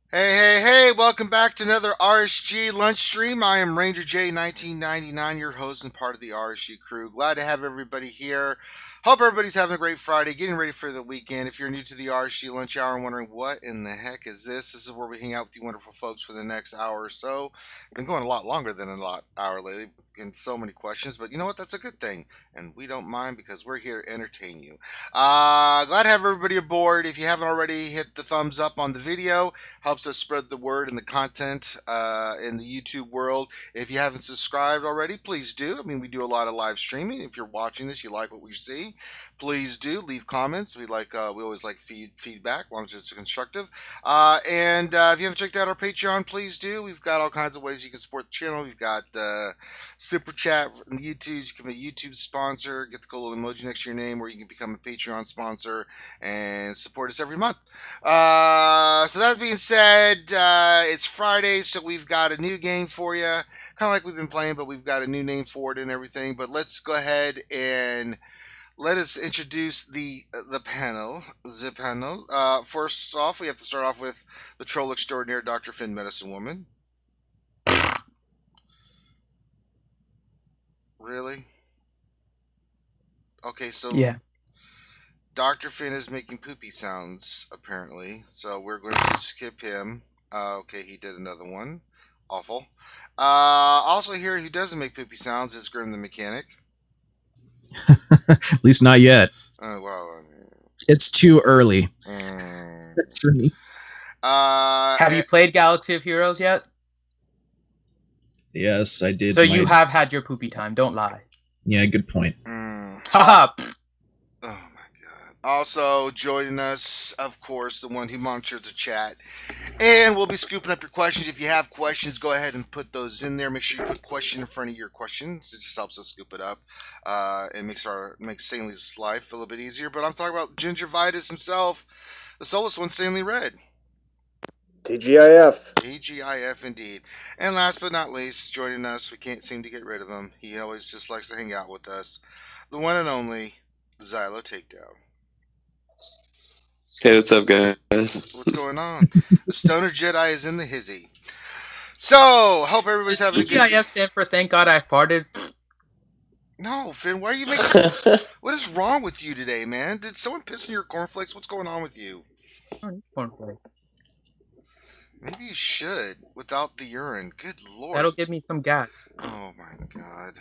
Hey, hey, hey, welcome back to another RSG Lunch Stream. I am Ranger J 1999, your host and part of the RSG crew. Glad to have everybody here. Hope everybody's having a great Friday, getting ready for the weekend. If you're new to the RSG Lunch Hour and wondering what in the heck is this is where we hang out with you wonderful folks for the next hour or so. Been going a lot longer than hour lately, getting so many questions, but you know what? That's a good thing. And we don't mind because we're here to entertain you. Glad to have everybody aboard. If you haven't already, hit the thumbs up on the video, helps us spread the word and the content in the YouTube world. If you haven't subscribed already, please do. I mean, we do a lot of live streaming. If you're watching this, you like what we see, please do leave comments. We always like feedback, as long as it's constructive. And if you haven't checked out our Patreon, please do. We've got all kinds of ways you can support the channel. We've got super chat in the YouTube. You can be a YouTube sponsor, get the cool little emoji next to your name, where you can become a Patreon sponsor and support us every month. So that being said, it's Friday, so we've got a new game for you. Kind of like we've been playing, but we've got a new name for it and everything. But let's go ahead and let us introduce the panel. The panel. First off, we have to start off with the troll extraordinaire, Dr. Finn, Medicine Woman. Really? Okay, so Yeah. Dr. Finn is making poopy sounds, apparently. So we're going to skip him. Okay, he did another one. Awful. Also here who doesn't make poopy sounds is Grim the Mechanic. At least not yet. Well, It's too early mm, for me. Have you played Galaxy of Heroes yet? Yes, I did. So you have had your poopy time. Don't lie. Yeah, good point. Haha. Oh my god. Also joining us, of course, the one who monitors the chat. And we'll be scooping up your questions. If you have questions, go ahead and put those in there. Make sure you put question in front of your questions. It just helps us scoop it up. And makes Stanley's life a little bit easier. But I'm talking about Gingivitis himself, the soulless one, Stanley Red. TGIF. TGIF indeed. And last but not least, joining us, we can't seem to get rid of him. He always just likes to hang out with us. The one and only Xylo Takedown. Hey, what's up, guys? What's going on? The Stoner Jedi is in the hizzy. So, hope everybody's having a good... TGIF stand for Thank God I Farted. No, Finn, why are you making... What is wrong with you today, man? Did someone piss in your cornflakes? What's going on with you? Maybe you should, without the urine. Good lord. That'll give me some gas. Oh my god.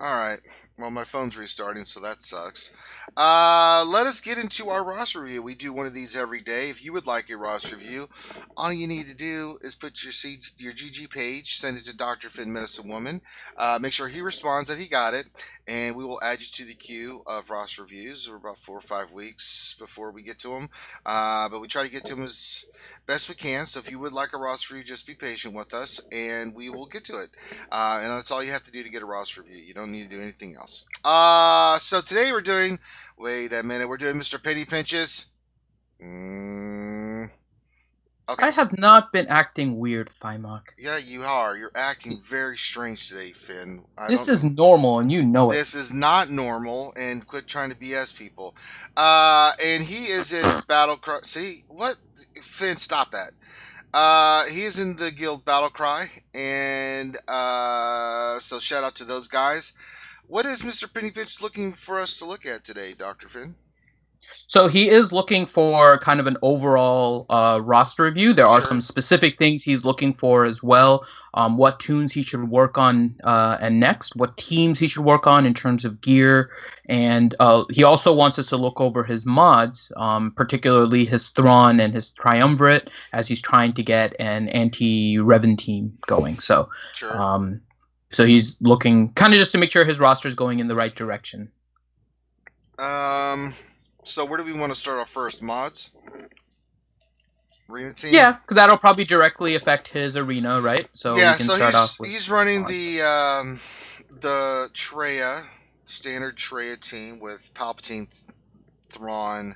Alright. Well, my phone's restarting, so that sucks. Let us get into our roster review. We do one of these every day. If you would like a roster review, all you need to do is put your GG page, send it to Dr. Finn Medicine Woman. Make sure he responds that he got it, and we will add you to the queue of roster reviews. We're about 4 or 5 weeks before we get to them. But we try to get to them as best we can. So if you would like a roster review, just be patient with us, and we will get to it. And that's all you have to do to get a roster review. You don't need to do anything else. So today we're doing... Wait a minute. We're doing Mr. Penny Pinches. Okay. I have not been acting weird, Fimok. Yeah, you are. You're acting very strange today, Finn. This is normal, and you know it. This is not normal, and quit trying to BS people. And he is in Battle Cry. See? What? Finn, stop that. He is in the guild Battle Cry, and so shout out to those guys. What is Mr. Penny Pinch looking for us to look at today, Dr. Finn? So he is looking for kind of an overall roster review. There are some specific things he's looking for as well. What tunes he should work on and next, what teams he should work on in terms of gear. And he also wants us to look over his mods, particularly his Thrawn and his Triumvirate, as he's trying to get an anti-Revan team going. So, so he's looking kind of just to make sure his roster is going in the right direction. So where do we want to start off first? Mods? Arena team? Yeah, because that'll probably directly affect his arena, right? So yeah, we can so start off with he's running the Traya, standard Traya team with Palpatine, Thrawn,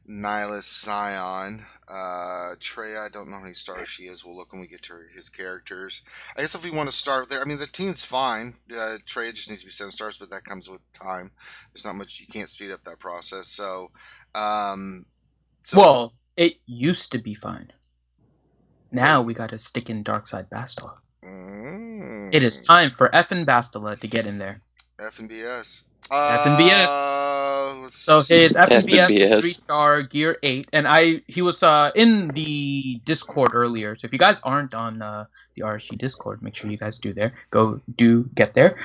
Nihilus, Scion. Traya, I don't know how many stars she is. We'll look when we get to his characters. I guess if we want to start there, I mean, the team's fine. Traya just needs to be 7 stars, but that comes with time. There's not much, you can't speed up that process. So, So, Well, it used to be fine. Now we got to stick in Darkside Bastila. It is time for effing Bastila to get in there. F and BS. So his FNBS FNBS. 3-star gear 8, and he was in the Discord earlier. So if you guys aren't on the RSG Discord, make sure you guys do get there.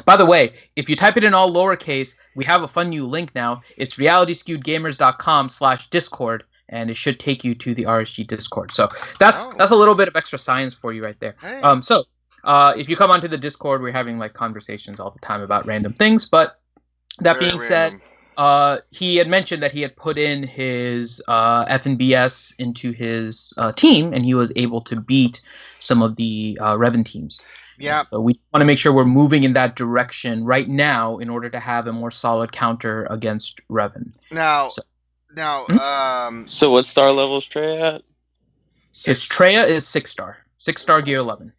By the way, if you type it in all lowercase, we have a fun new link now. It's realityskewedgamers.com/Discord, and it should take you to the RSG Discord. So that's a little bit of extra science for you right there. Hey. So if you come onto the Discord, we're having like conversations all the time about random things, but that Very being said, he had mentioned that he had put in his FNBS into his team, and he was able to beat some of the Revan teams. Yeah. So we want to make sure we're moving in that direction right now in order to have a more solid counter against Revan. So what star level is Trey at? His Treya is 6-star. 6-star gear 11.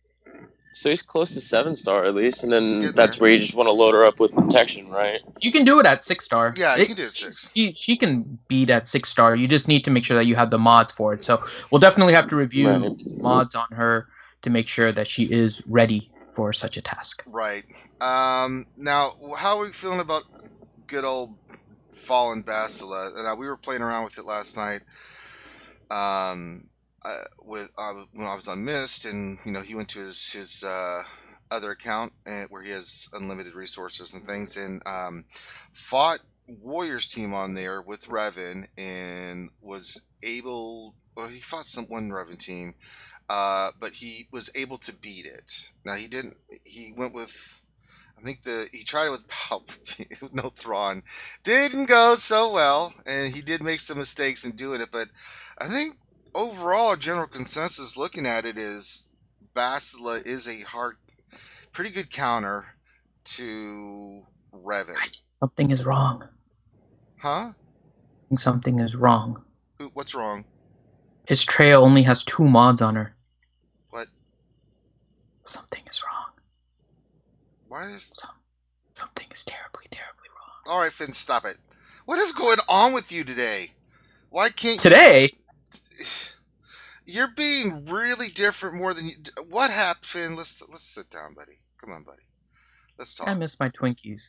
So he's close to 7-star at least, and then that's where you just want to load her up with protection, right? You can do it at 6-star. Yeah, you can do it 6. She can beat at 6-star. You just need to make sure that you have the mods for it. So we'll definitely have to review mods on her to make sure that she is ready for such a task. Right. Now, how are we feeling about good old Fallen Bastila? And we were playing around with it last night. When I was on Mist, and he went to his other account where he has unlimited resources and things, and fought Warriors team on there with Revan, and was able. Well, he fought one Revan team, but he was able to beat it. Now he didn't. He went with. I think he tried it with Palpatine, no Thrawn. Didn't go so well, and he did make some mistakes in doing it, but I think overall, general consensus looking at it is Bastila is a pretty good counter to Revan. Something is wrong. Huh? I think something is wrong. What's wrong? His Treya only has 2 mods on her. What? Something is wrong. Why is... Something is terribly, terribly wrong. All right, Finn, stop it. What is going on with you today? Why can't you... Today? You're being really different more than you... What happened, Finn? Let's sit down, buddy. Come on, buddy. Let's talk. I miss my Twinkies.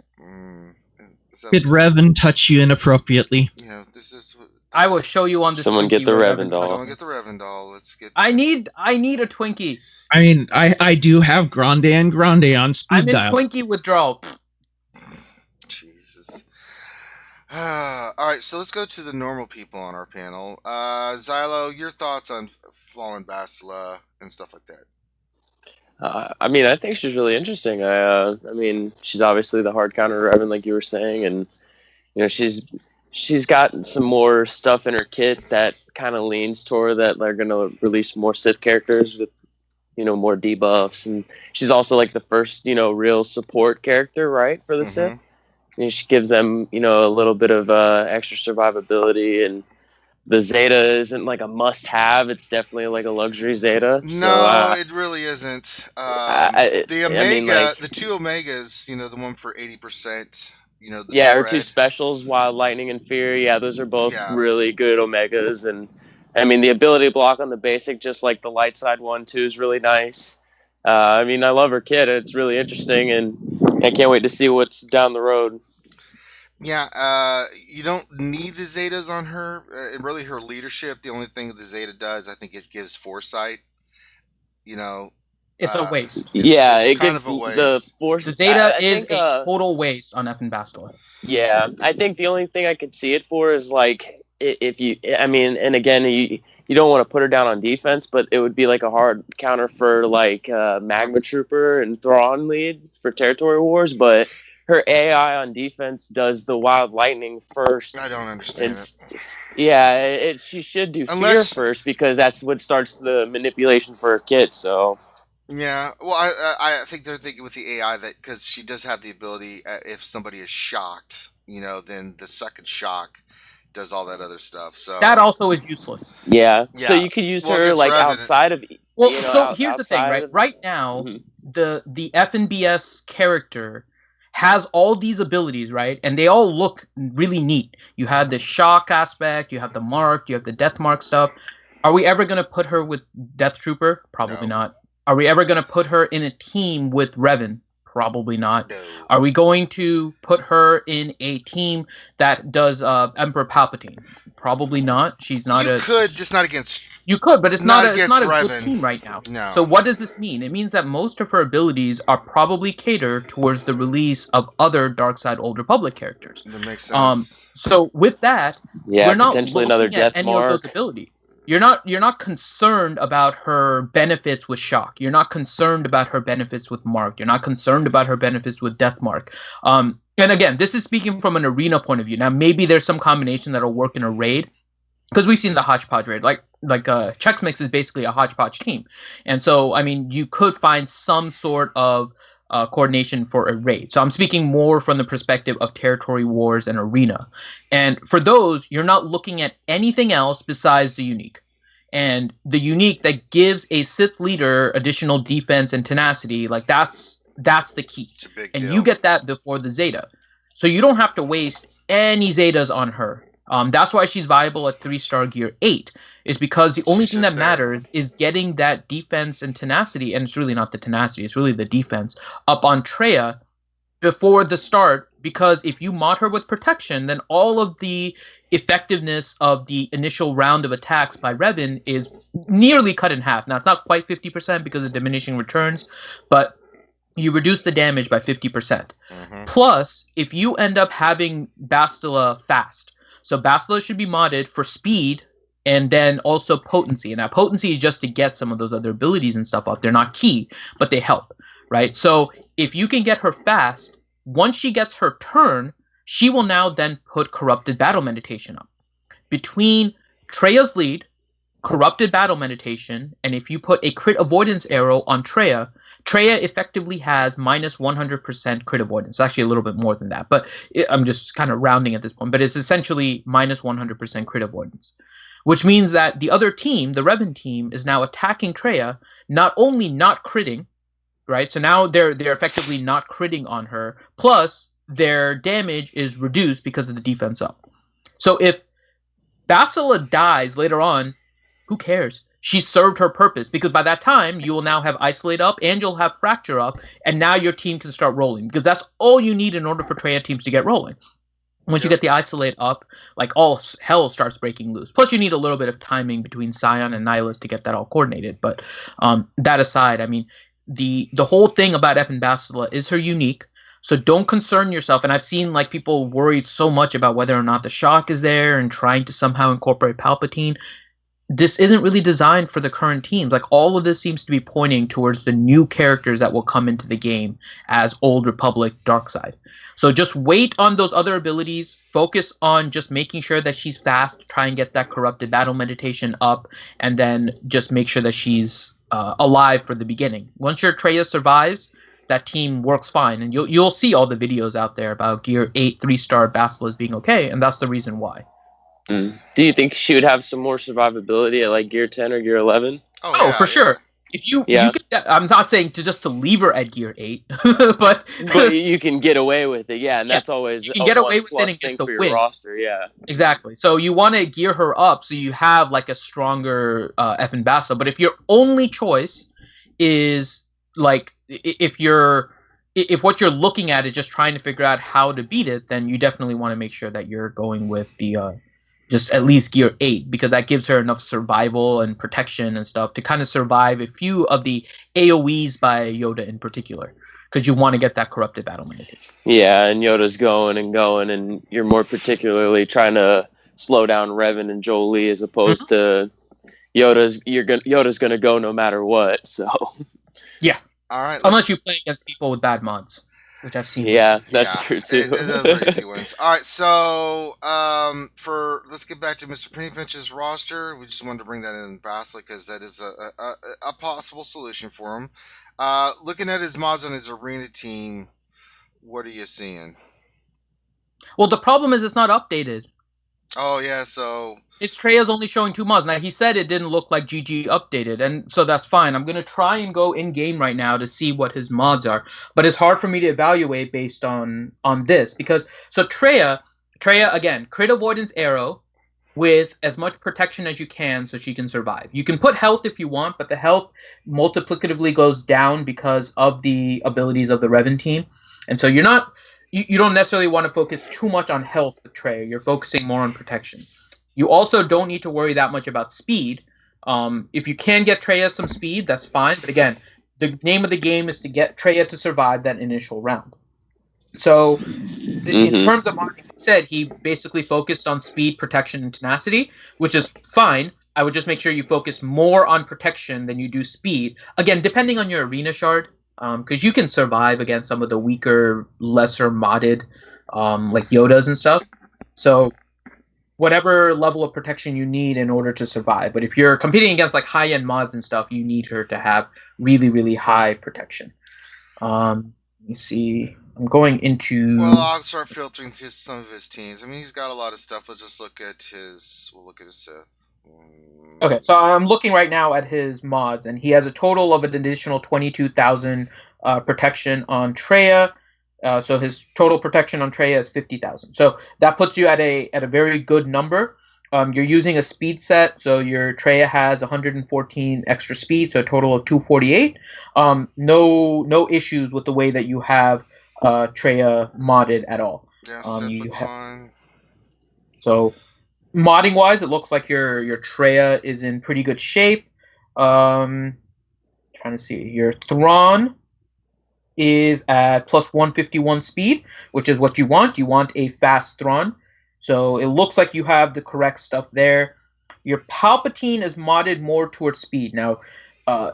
Did Revan touch you inappropriately? Yeah, this is... I will show you on this. Someone get the Revan doll. Someone get the Revan doll. Let's get... I need a Twinkie. I mean, I do have Grande and Grande on speed I'm in dial. Twinkie withdrawal. Jesus. All right, so let's go to the normal people on our panel. Xylo, your thoughts on Fallen Bastila and stuff like that? I mean, I think she's really interesting. I mean, she's obviously the hard counter Revan, like you were saying, and she's got some more stuff in her kit that kind of leans toward that they're going to release more Sith characters with, more debuffs, and she's also like the first, real support character, right, for the Sith. She gives them, a little bit of extra survivability, and the Zeta isn't like a must-have. It's definitely like a luxury Zeta. No, it really isn't. The Omega, the 2 Omegas, the one for 80%. Her 2 specials, Wild Lightning and Fear. Yeah, those are both really good Omegas, and I mean the ability block on the basic, just like the light side one too, is really nice. I mean, I love her kit. It's really interesting, and I can't wait to see what's down the road. Yeah, you don't need the Zetas on her, and really her leadership. The only thing the Zeta does, I think, it gives foresight. It's a waste. It's kind of a waste. The Zeta is a total waste on Effin Bastila. Yeah, I think the only thing I could see it for is like if you, I mean, and again, you don't want to put her down on defense, but it would be like a hard counter for like Magma Trooper and Thrawn lead for territory wars, but her AI on defense does the Wild Lightning first. I don't understand it. Yeah, she should do Fear first because that's what starts the manipulation for her kit. So. Yeah, well, I think they're thinking with the AI that because she does have the ability, if somebody is shocked, then the second shock does all that other stuff. So that also is useless. Yeah. So you could use her like outside of. Well, so here's the thing, right? Right now, the FNBS character has all these abilities, right? And they all look really neat. You have the shock aspect, you have the mark, you have the death mark stuff. Are we ever going to put her with Death Trooper? Probably No. not. Are we ever going to put her in a team with Revan? Probably not. No. Are we going to put her in a team that does Emperor Palpatine? Probably not. She's not You a. could, just not against. You could, but it's Not not a. It's against not a good Revan. team right now. No. So what does this mean? It means that most of her abilities are probably catered towards the release of other Dark Side Old Republic characters. That makes sense. So with that, Yeah, we're not potentially looking another at death any mark. of those abilities. You're not concerned about her benefits with shock. You're not concerned about her benefits with mark. You're not concerned about her benefits with death mark. And again, this is speaking from an arena point of view. Now, maybe there's some combination that'll work in a raid, because we've seen the hodgepodge raid. Like Chex Mix is basically a hodgepodge team, and so I mean, you could find some sort of coordination for a raid. So I'm speaking more from the perspective of territory wars and arena. And for those, you're not looking at anything else besides the unique. And the unique that gives a Sith leader additional defense and tenacity, like that's the key. It's a big And deal. you get that before the Zeta. So you don't have to waste any Zetas on her. That's why she's viable at 3-star gear 8, is because the only She's thing just that there. matters is getting that defense and tenacity, and it's really not the tenacity, it's really the defense, up on Traya before the start, because if you mod her with protection, then all of the effectiveness of the initial round of attacks by Revan is nearly cut in half. Now, it's not quite 50% because of diminishing returns, but you reduce the damage by 50%. Mhm. Plus, if you end up having Bastila fast, so Bastila should be modded for speed and then also potency. And now potency is just to get some of those other abilities and stuff up. They're not key, but they help, right? So if you can get her fast, once she gets her turn, she will now then put Corrupted Battle Meditation up. Between Treya's lead, Corrupted Battle Meditation, and if you put a crit avoidance arrow on Treya effectively has minus 100% crit avoidance. Actually, a little bit more than that, but I'm just kind of rounding at this point. But it's essentially minus 100% crit avoidance, which means that the other team, the Revan team, is now attacking Treya, not only not critting, right? So now they're effectively not critting on her, plus their damage is reduced because of the defense up. So if Bastila dies later on, who cares? She served her purpose, because by that time you will now have Isolate up and you'll have Fracture up, and now your team can start rolling, because that's all you need in order for Treya teams to get rolling. Once you get the Isolate up, like all hell starts breaking loose. Plus you need a little bit of timing between Scion and Nihilus to get that all coordinated. But that aside, I mean, the whole thing about F and Bastila is her unique. So don't concern yourself. And I've seen like people worried so much about whether or not the shock is there and trying to somehow incorporate Palpatine. This isn't really designed for the current teams. Like all of this seems to be pointing towards the new characters that will come into the game as Old Republic Darkseid. So just wait on those other abilities. Focus on just making sure that she's fast. Try and get that Corrupted Battle Meditation up, and then just make sure that she's alive for the beginning. Once your Treya survives, that team works fine, and you'll see all the videos out there about Gear 8 3-star Basilas being okay, and that's the reason why. Do you think she would have some more survivability at like Gear 10 or Gear 11? Oh, yeah, for sure. If you get that, I'm not saying to leave her at Gear 8, but you can get away with it, yeah, and Yes, that's always you can get away with it and thing get the for your win. roster, yeah. Exactly. So you want to gear her up so you have like a stronger F Basel. But if your only choice is like if what you're looking at is just trying to figure out how to beat it, then you definitely want to make sure that you're going with the just at least Gear 8, because that gives her enough survival and protection and stuff to kind of survive a few of the AoEs by Yoda in particular, because you want to get that Corrupted Battle Meditation. Yeah, and Yoda's going, and you're more particularly trying to slow down Revan and Jolie as opposed to Yoda's gonna go no matter what. So yeah, all right. Unless you play against people with bad mods, which I've seen. Yeah, that's true too. Those are easy ones. All right, so let's get back to Mr. Pennypinch's roster. We just wanted to bring that in Basilic because that is a possible solution for him. Looking at his mods on his arena team, what are you seeing? Well, the problem is it's not updated. Oh yeah, so It's Treya's only showing 2 mods. Now, he said it didn't look like GG updated, and so that's fine. I'm going to try and go in-game right now to see what his mods are, but it's hard for me to evaluate based on this, because, so Treya, again, crit avoidance arrow with as much protection as you can so she can survive. You can put health if you want, but the health multiplicatively goes down because of the abilities of the Revan team, and so you don't necessarily want to focus too much on health with Treya. You're focusing more on protection. You also don't need to worry that much about speed. If you can get Treya some speed, that's fine. But again, the name of the game is to get Treya to survive that initial round. So, in Mm-hmm. terms of what he said, he basically focused on speed, protection, and tenacity, which is fine. I would just make sure you focus more on protection than you do speed. Again, depending on your arena shard, because you can survive against some of the weaker, lesser modded, like Yodas and stuff. So whatever level of protection you need in order to survive. But if you're competing against like high end mods and stuff, you need her to have really, really high protection. Let me see. I'm going into. well, I'll start filtering through some of his teams. I mean, he's got a lot of stuff. Let's just look at his. We'll look at his Sith. Okay, so I'm looking right now at his mods, and he has a total of an additional 22,000 protection on Treya. So his total protection on Treya is 50,000. So that puts you at a very good number. You're using a speed set, so your Treya has 114 extra speed, so a total of 248. No issues with the way that you have Treya modded at all. Yeah, Sith You look have fine. so modding wise, it looks like your Treya is in pretty good shape. Trying to see, your Thrawn is at plus 151 speed, which is what you want. You want a fast Thrawn. So it looks like you have the correct stuff there. Your Palpatine is modded more towards speed. Now,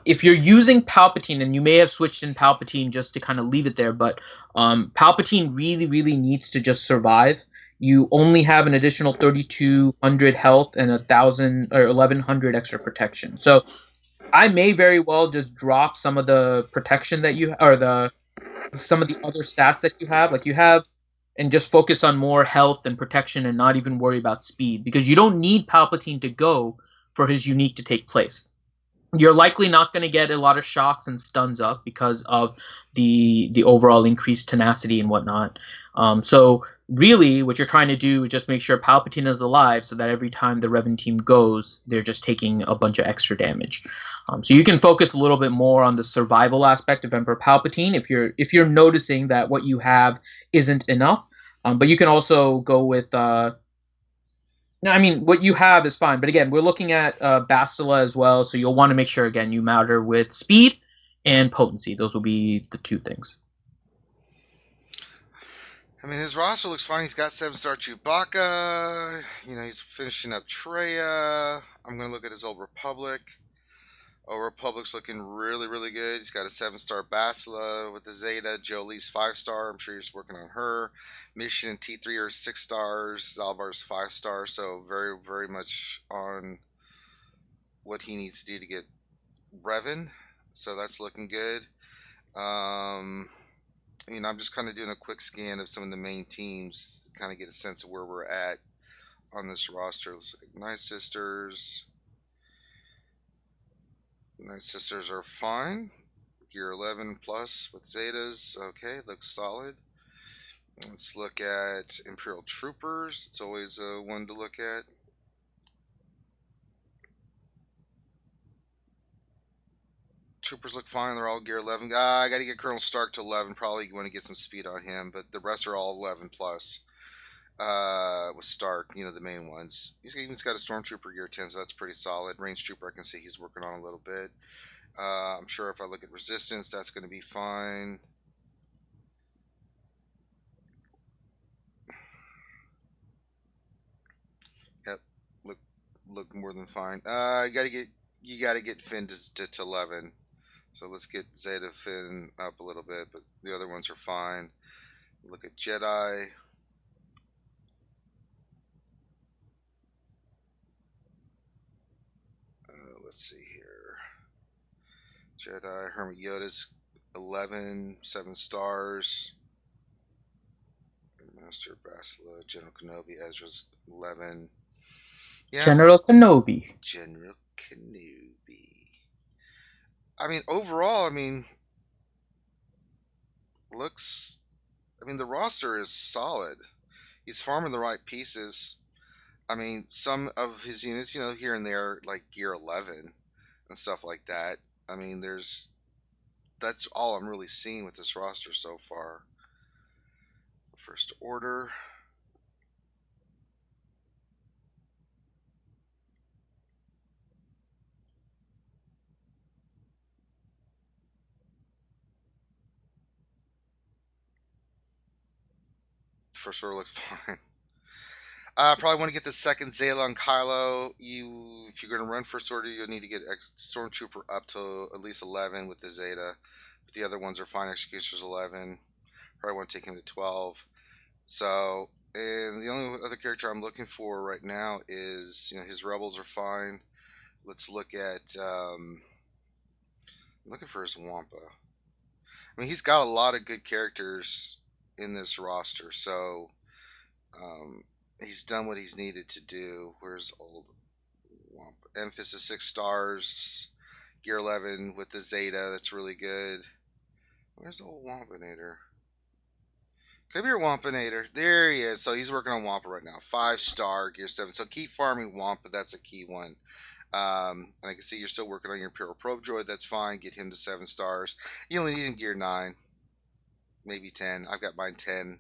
if you're using Palpatine, and you may have switched in Palpatine just to kind of leave it there, but Palpatine really, really needs to just survive. You only have an additional 3,200 health and 1,000 or 1,100 extra protection. So I may very well just drop some of the protection that you or the some of the other stats that you have, like you have, and just focus on more health and protection and not even worry about speed, because you don't need Palpatine to go for his unique to take place. You're likely not going to get a lot of shocks and stuns up because of the overall increased tenacity and whatnot. So really, what you're trying to do is just make sure Palpatine is alive, so that every time the Revan team goes, they're just taking a bunch of extra damage. So you can focus a little bit more on the survival aspect of Emperor Palpatine if you're noticing that what you have isn't enough. But you can also go with no, I mean, what you have is fine, but again, we're looking at Bastila as well, so you'll want to make sure, again, you matter with speed and potency. Those will be the two things. I mean, his roster looks fine. He's got 7-star Chewbacca. You know, he's finishing up Treya. I'm going to look at his Old Republic. Old Republic's looking really, really good. He's got a 7-star Basila with the Zeta. Jolie's 5-star. I'm sure he's working on her. Mission and T3 are 6 stars. Zalbar's 5-star. So very, very much on what he needs to do to get Revan. So that's looking good. You know, I'm just kind of doing a quick scan of some of the main teams, to kind of get a sense of where we're at on this roster. Let's look at Night Sisters. Night Sisters are fine. Gear 11 plus with Zetas. Okay, looks solid. Let's look at Imperial Troopers. It's always one to look at. Troopers look fine. They're all gear 11. I got to get Colonel Stark to 11. Probably want to get some speed on him, but the rest are all 11 plus. With Stark, you know, the main ones. He's even got a Stormtrooper gear 10, so that's pretty solid. Range Trooper, I can see he's working on a little bit. I'm sure if I look at Resistance, that's going to be fine. Yep, look more than fine. You gotta get Finn to 11. So let's get Zeta Finn up a little bit, but the other ones are fine. Look at Jedi. Let's see here. Jedi, Hermit Yoda's 11, 7 stars. Master Basila, General Kenobi, Ezra's 11. Yeah. General Kenobi. General Kenobi. I mean, overall, looks. The roster is solid. He's farming the right pieces. Some of his units, here and there, like gear 11 and stuff like that. That's all I'm really seeing with this roster so far. First Order. First Order looks fine. Probably want to get the second Zayla and Kylo. If you're going to run First Order, you'll need to get Stormtrooper up to at least 11 with the Zeta. But the other ones are fine. Executioner's 11. Probably want to take him to 12. So, and the only other character I'm looking for right now is, his Rebels are fine. Let's look at, I'm looking for his Wampa. He's got a lot of good characters in this roster, so he's done what he's needed to do. Where's old Wampa? Emphasis 6 stars, gear 11 with the Zeta. That's really good. Where's the old Wampanator? Come here, Wampanator. There he is. So he's working on Wampa right now. 5-star, gear 7. So keep farming Wampa. That's a key one. And I can see you're still working on your Imperial Probe Droid. That's fine. Get him to 7 stars. You only need him gear 9. Maybe 10. I've got mine 10.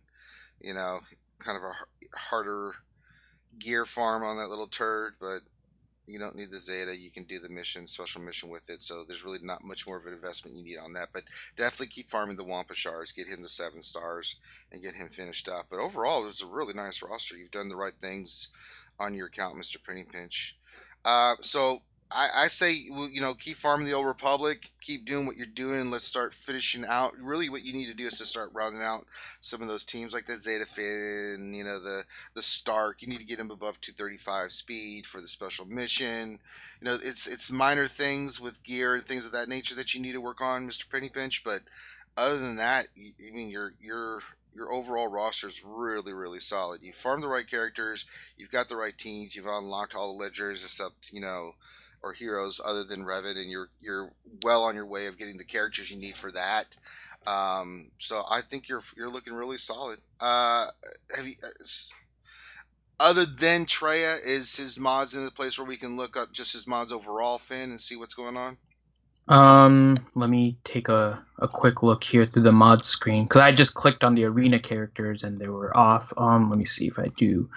Kind of a harder gear farm on that little turd, but you don't need the Zeta. You can do the special mission with it, so there's really not much more of an investment you need on that, but definitely keep farming the Wampa shards, get him to 7 stars, and get him finished up. But overall, it was a really nice roster. You've done the right things on your account, Mr. Penny Pinch. So I say, keep farming the Old Republic, keep doing what you're doing. Let's start finishing out. Really, what you need to do is to start rounding out some of those teams like the Zeta Finn, the Stark. You need to get him above 235 speed for the special mission. It's minor things with gear and things of that nature that you need to work on, Mr. Penny Pinch. But other than that, your overall roster is really, really solid. You farmed the right characters, you've got the right teams, you've unlocked all the ledgers except or heroes other than Revan, and you're well on your way of getting the characters you need for that. So I think you're looking really solid. Have you, other than Treya, is his mods in the place where we can look up just his mods overall, Finn, and see what's going on? Let me take a quick look here through the mod screen, because I just clicked on the arena characters and they were off. Let me see if I do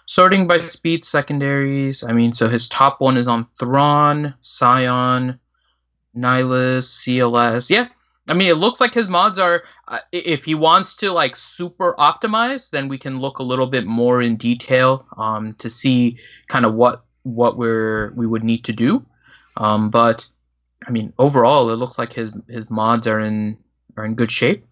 sorting by speed secondaries. So his top one is on Thrawn, Scion, Nihilus, CLS. Yeah, it looks like his mods are, if he wants to super optimize, then we can look a little bit more in detail to see kind of what we would need to do. But overall, it looks like his mods are in good shape.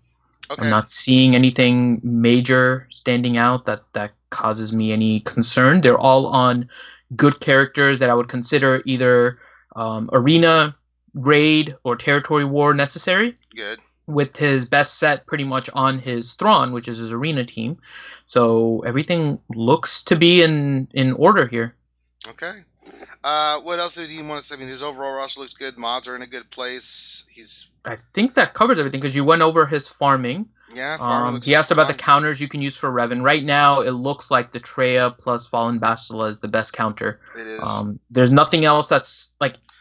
Okay. I'm not seeing anything major standing out that causes me any concern. They're all on good characters that I would consider either arena, raid, or territory war necessary. Good. With his best set pretty much on his Thrawn, which is his arena team. So everything looks to be in order here. Okay. What else do you want to say? His overall roster looks good. Mods are in a good place. I think that covers everything because you went over his farming. Yeah, farming looks he asked about the counters you can use for Revan. Right now, it looks like the Treya plus Fallen Bastila is the best counter. It is. There's nothing else that's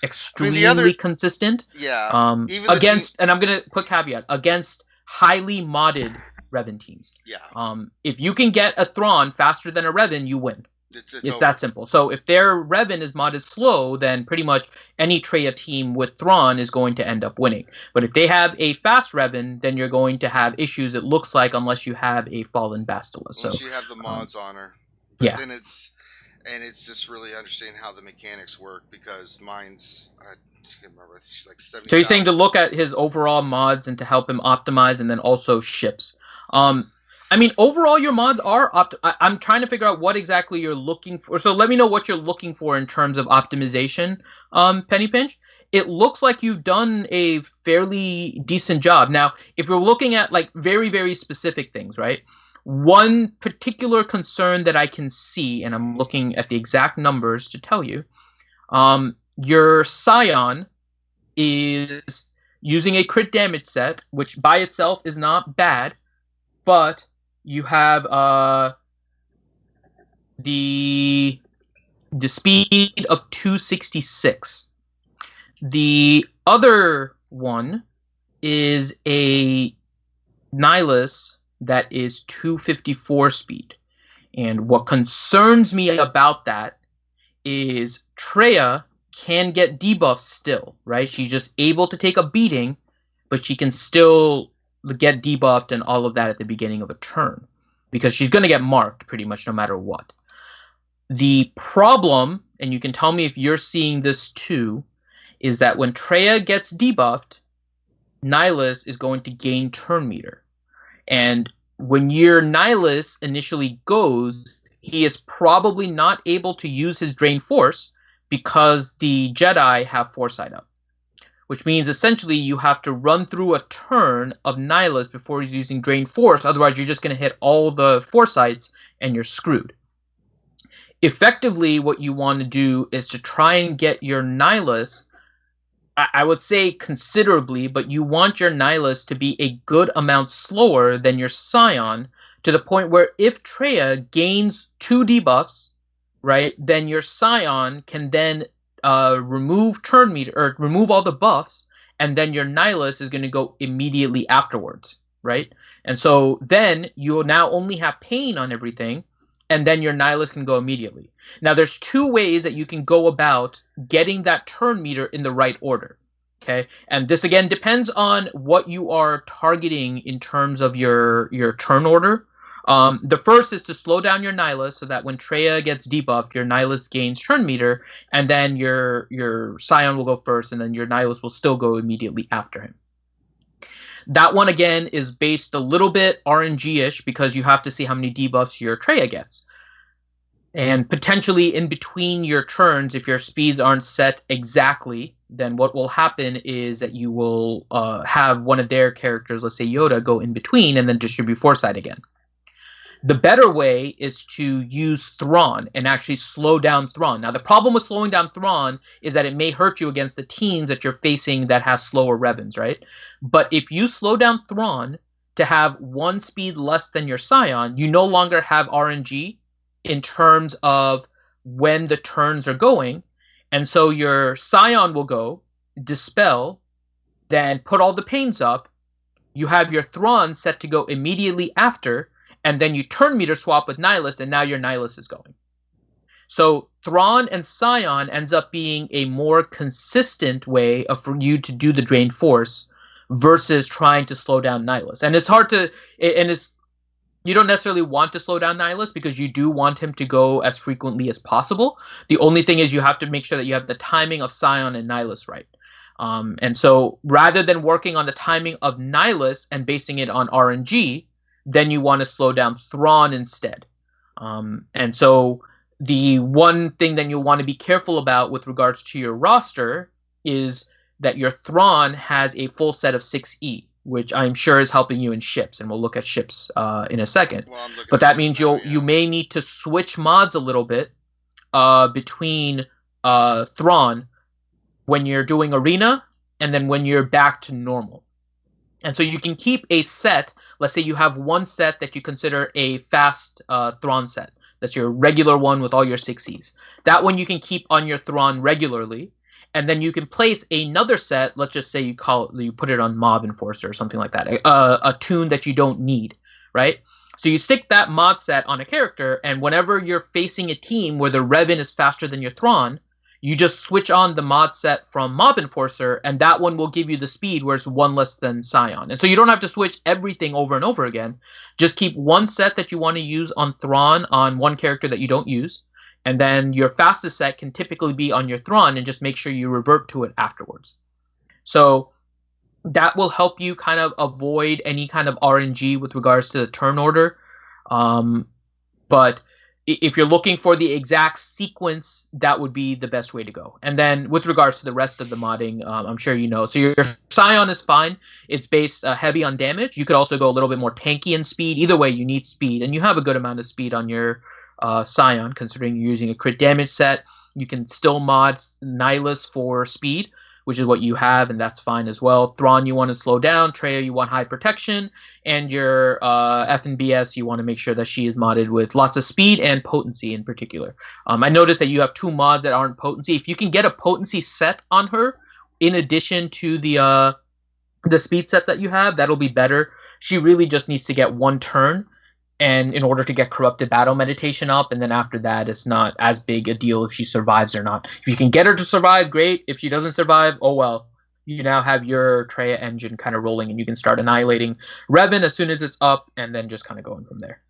extremely consistent. Yeah. Even against, and I'm gonna put caveat against highly modded Revan teams. Yeah. If you can get a Thrawn faster than a Revan, you win. It's that simple. So if their Revan is modded slow, then pretty much any Treya team with Thrawn is going to end up winning. But if they have a fast Revan, then you're going to have issues, it looks like, unless you have a Fallen Bastila. Unless you have the mods on her. But yeah. Then it's just really understanding how the mechanics work, because mine's, I can't remember, it's like 70,000. So you're saying to look at his overall mods and to help him optimize, and then also ships. Overall, your mods are I'm trying to figure out what exactly you're looking for. So let me know what you're looking for in terms of optimization, Penny Pinch. It looks like you've done a fairly decent job. Now, if you're looking at very, very specific things, right? One particular concern that I can see, and I'm looking at the exact numbers to tell you, your Scion is using a crit damage set, which by itself is not bad, but you have the speed of 266. The other one is a Nihilus that is 254 speed. And what concerns me about that is Treya can get debuffs still, right? She's just able to take a beating, but she can still get debuffed and all of that at the beginning of a turn, because she's going to get marked pretty much no matter what. The problem, and you can tell me if you're seeing this too, is that when Treya gets debuffed, Nihilus is going to gain turn meter. And when your Nihilus initially goes, he is probably not able to use his Drain Force because the Jedi have Foresight up. Which means essentially you have to run through a turn of Nihilus before he's using Drain Force, otherwise you're just going to hit all the Foresights and you're screwed. Effectively, what you want to do is to try and get your Nihilus, I would say considerably, but you want your Nihilus to be a good amount slower than your Scion, to the point where if Treya gains 2 debuffs, right, then your Scion can then remove turn meter, or remove all the buffs, and then your Nihilus is going to go immediately afterwards, right? And so then you'll now only have pain on everything, and then your Nihilus can go immediately. Now, there's 2 ways that you can go about getting that turn meter in the right order, okay? And this, again, depends on what you are targeting in terms of your turn order. The first is to slow down your Nihilus so that when Treya gets debuffed, your Nihilus gains turn meter, and then your Scion will go first, and then your Nihilus will still go immediately after him. That one, again, is based a little bit RNG-ish because you have to see how many debuffs your Treya gets. And potentially in between your turns, if your speeds aren't set exactly, then what will happen is that you will have one of their characters, let's say Yoda, go in between and then distribute Foresight again. The better way is to use Thrawn and actually slow down Thrawn. Now, the problem with slowing down Thrawn is that it may hurt you against the teams that you're facing that have slower Revans, right? But if you slow down Thrawn to have 1 speed less than your Scion, you no longer have RNG in terms of when the turns are going. And so your Scion will go, dispel, then put all the pains up. You have your Thrawn set to go immediately after, and then you turn meter swap with Nihilus, and now your Nihilus is going. So Thrawn and Scion ends up being a more consistent way for you to do the Drain Force versus trying to slow down Nihilus. And it's hard to, and it's, you don't necessarily want to slow down Nihilus because you do want him to go as frequently as possible. The only thing is you have to make sure that you have the timing of Scion and Nihilus right. And so rather than working on the timing of Nihilus and basing it on RNG, then you want to slow down Thrawn instead. And so the one thing that you'll want to be careful about with regards to your roster is that your Thrawn has a full set of 6E, which I'm sure is helping you in ships, and we'll look at ships in a second. Well, but that means you may need to switch mods a little bit between Thrawn when you're doing arena and then when you're back to normal. And so you can keep a set. Let's say you have one set that you consider a fast Thrawn set. That's your regular one with all your 6Es. That one you can keep on your Thrawn regularly. And then you can place another set. Let's just say you put it on Mob Enforcer or something like that. A tune that you don't need, right? So you stick that mod set on a character, and whenever you're facing a team where the Revan is faster than your Thrawn, you just switch on the mod set from Mob Enforcer, and that one will give you the speed where it's 1 less than Scion. And so you don't have to switch everything over and over again. Just keep one set that you want to use on Thrawn on one character that you don't use, and then your fastest set can typically be on your Thrawn, and just make sure you revert to it afterwards. So that will help you kind of avoid any kind of RNG with regards to the turn order. But if you're looking for the exact sequence, that would be the best way to go. And then with regards to the rest of the modding, I'm sure you know. So your Scion is fine. It's based heavy on damage. You could also go a little bit more tanky in speed. Either way, you need speed, and you have a good amount of speed on your Scion, considering you're using a crit damage set. You can still mod Nihilus for speed, which is what you have, and that's fine as well. Thrawn, you want to slow down. Traya, you want high protection. And your FNBS, you want to make sure that she is modded with lots of speed and potency in particular. I noticed that you have 2 mods that aren't potency. If you can get a potency set on her, in addition to the speed set that you have, that'll be better. She really just needs to get 1 turn, and in order to get Corrupted Battle Meditation up, and then after that, it's not as big a deal if she survives or not. If you can get her to survive, great. If she doesn't survive, oh well. You now have your Traya engine kind of rolling, and you can start annihilating Revan as soon as it's up, and then just kind of going from there.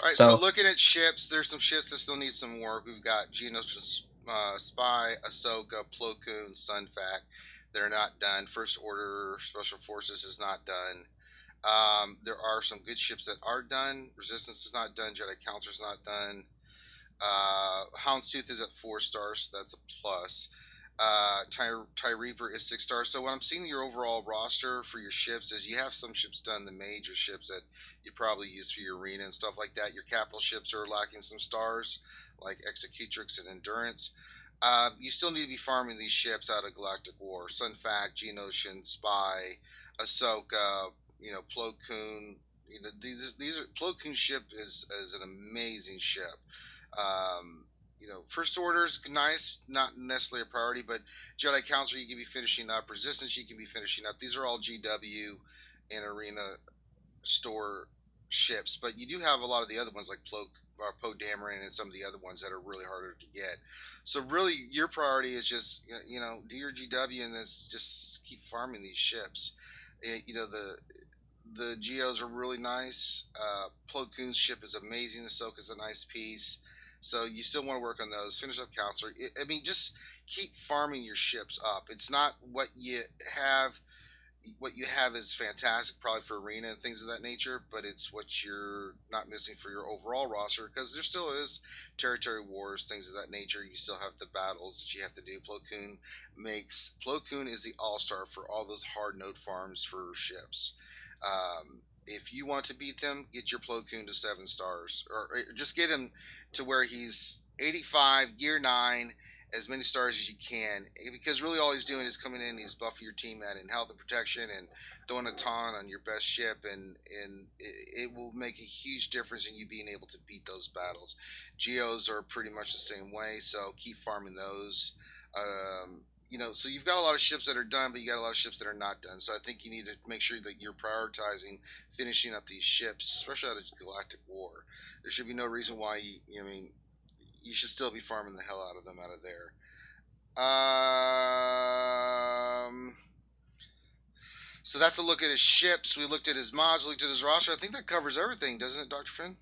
All right, so looking at ships, there's some ships that still need some work. We've got Geonosis Spy, Ahsoka, Plo Koon, Sunfac. They're not done. First Order Special Forces is not done. There are some good ships that are done. Resistance is not done. Jedi Council is not done. Houndstooth is at 4 stars, so that's a plus. TIE Reaper is 6 stars. So what I'm seeing your overall roster for your ships is you have some ships done, the major ships that you probably use for your arena and stuff like that. Your capital ships are lacking some stars, like Executrix and Endurance. You still need to be farming these ships out of Galactic War. Sunfac, Geonosian, Spy, Ahsoka, Plo Koon. These are Plo Koon ship is an amazing ship. First Order is nice, not necessarily a priority, but Jedi Council you can be finishing up. Resistance you can be finishing up. These are all GW and Arena store ships, but you do have a lot of the other ones like Poe Dameron and some of the other ones that are really harder to get. So really, your priority is just do your GW and just keep farming these ships. The Geos are really nice. Plo Koon's ship is amazing. Ahsoka's a nice piece. So you still want to work on those. Finish up Counselor. Just keep farming your ships up. It's not what you have. What you have is fantastic, probably for arena and things of that nature, but it's what you're not missing for your overall roster, because there still is territory wars, things of that nature. You still have the battles that you have to do. Plo Koon is the all-star for all those hard node farms for ships. If you want to beat them, get your Plo Koon to 7 stars, or just get him to where he's 85, gear 9, as many stars as you can, because really all he's doing is coming in, he's buffing your team at in health and protection and throwing a ton on your best ship, and it will make a huge difference in you being able to beat those battles. Geos are pretty much the same way, so keep farming those. So you've got a lot of ships that are done, but you got a lot of ships that are not done. So I think you need to make sure that you're prioritizing finishing up these ships, especially out of Galactic War. There should be no reason why you should still be farming the hell out of them out of there. So that's a look at his ships. We looked at his mods, we looked at his roster. I think that covers everything, doesn't it, Dr. Finn?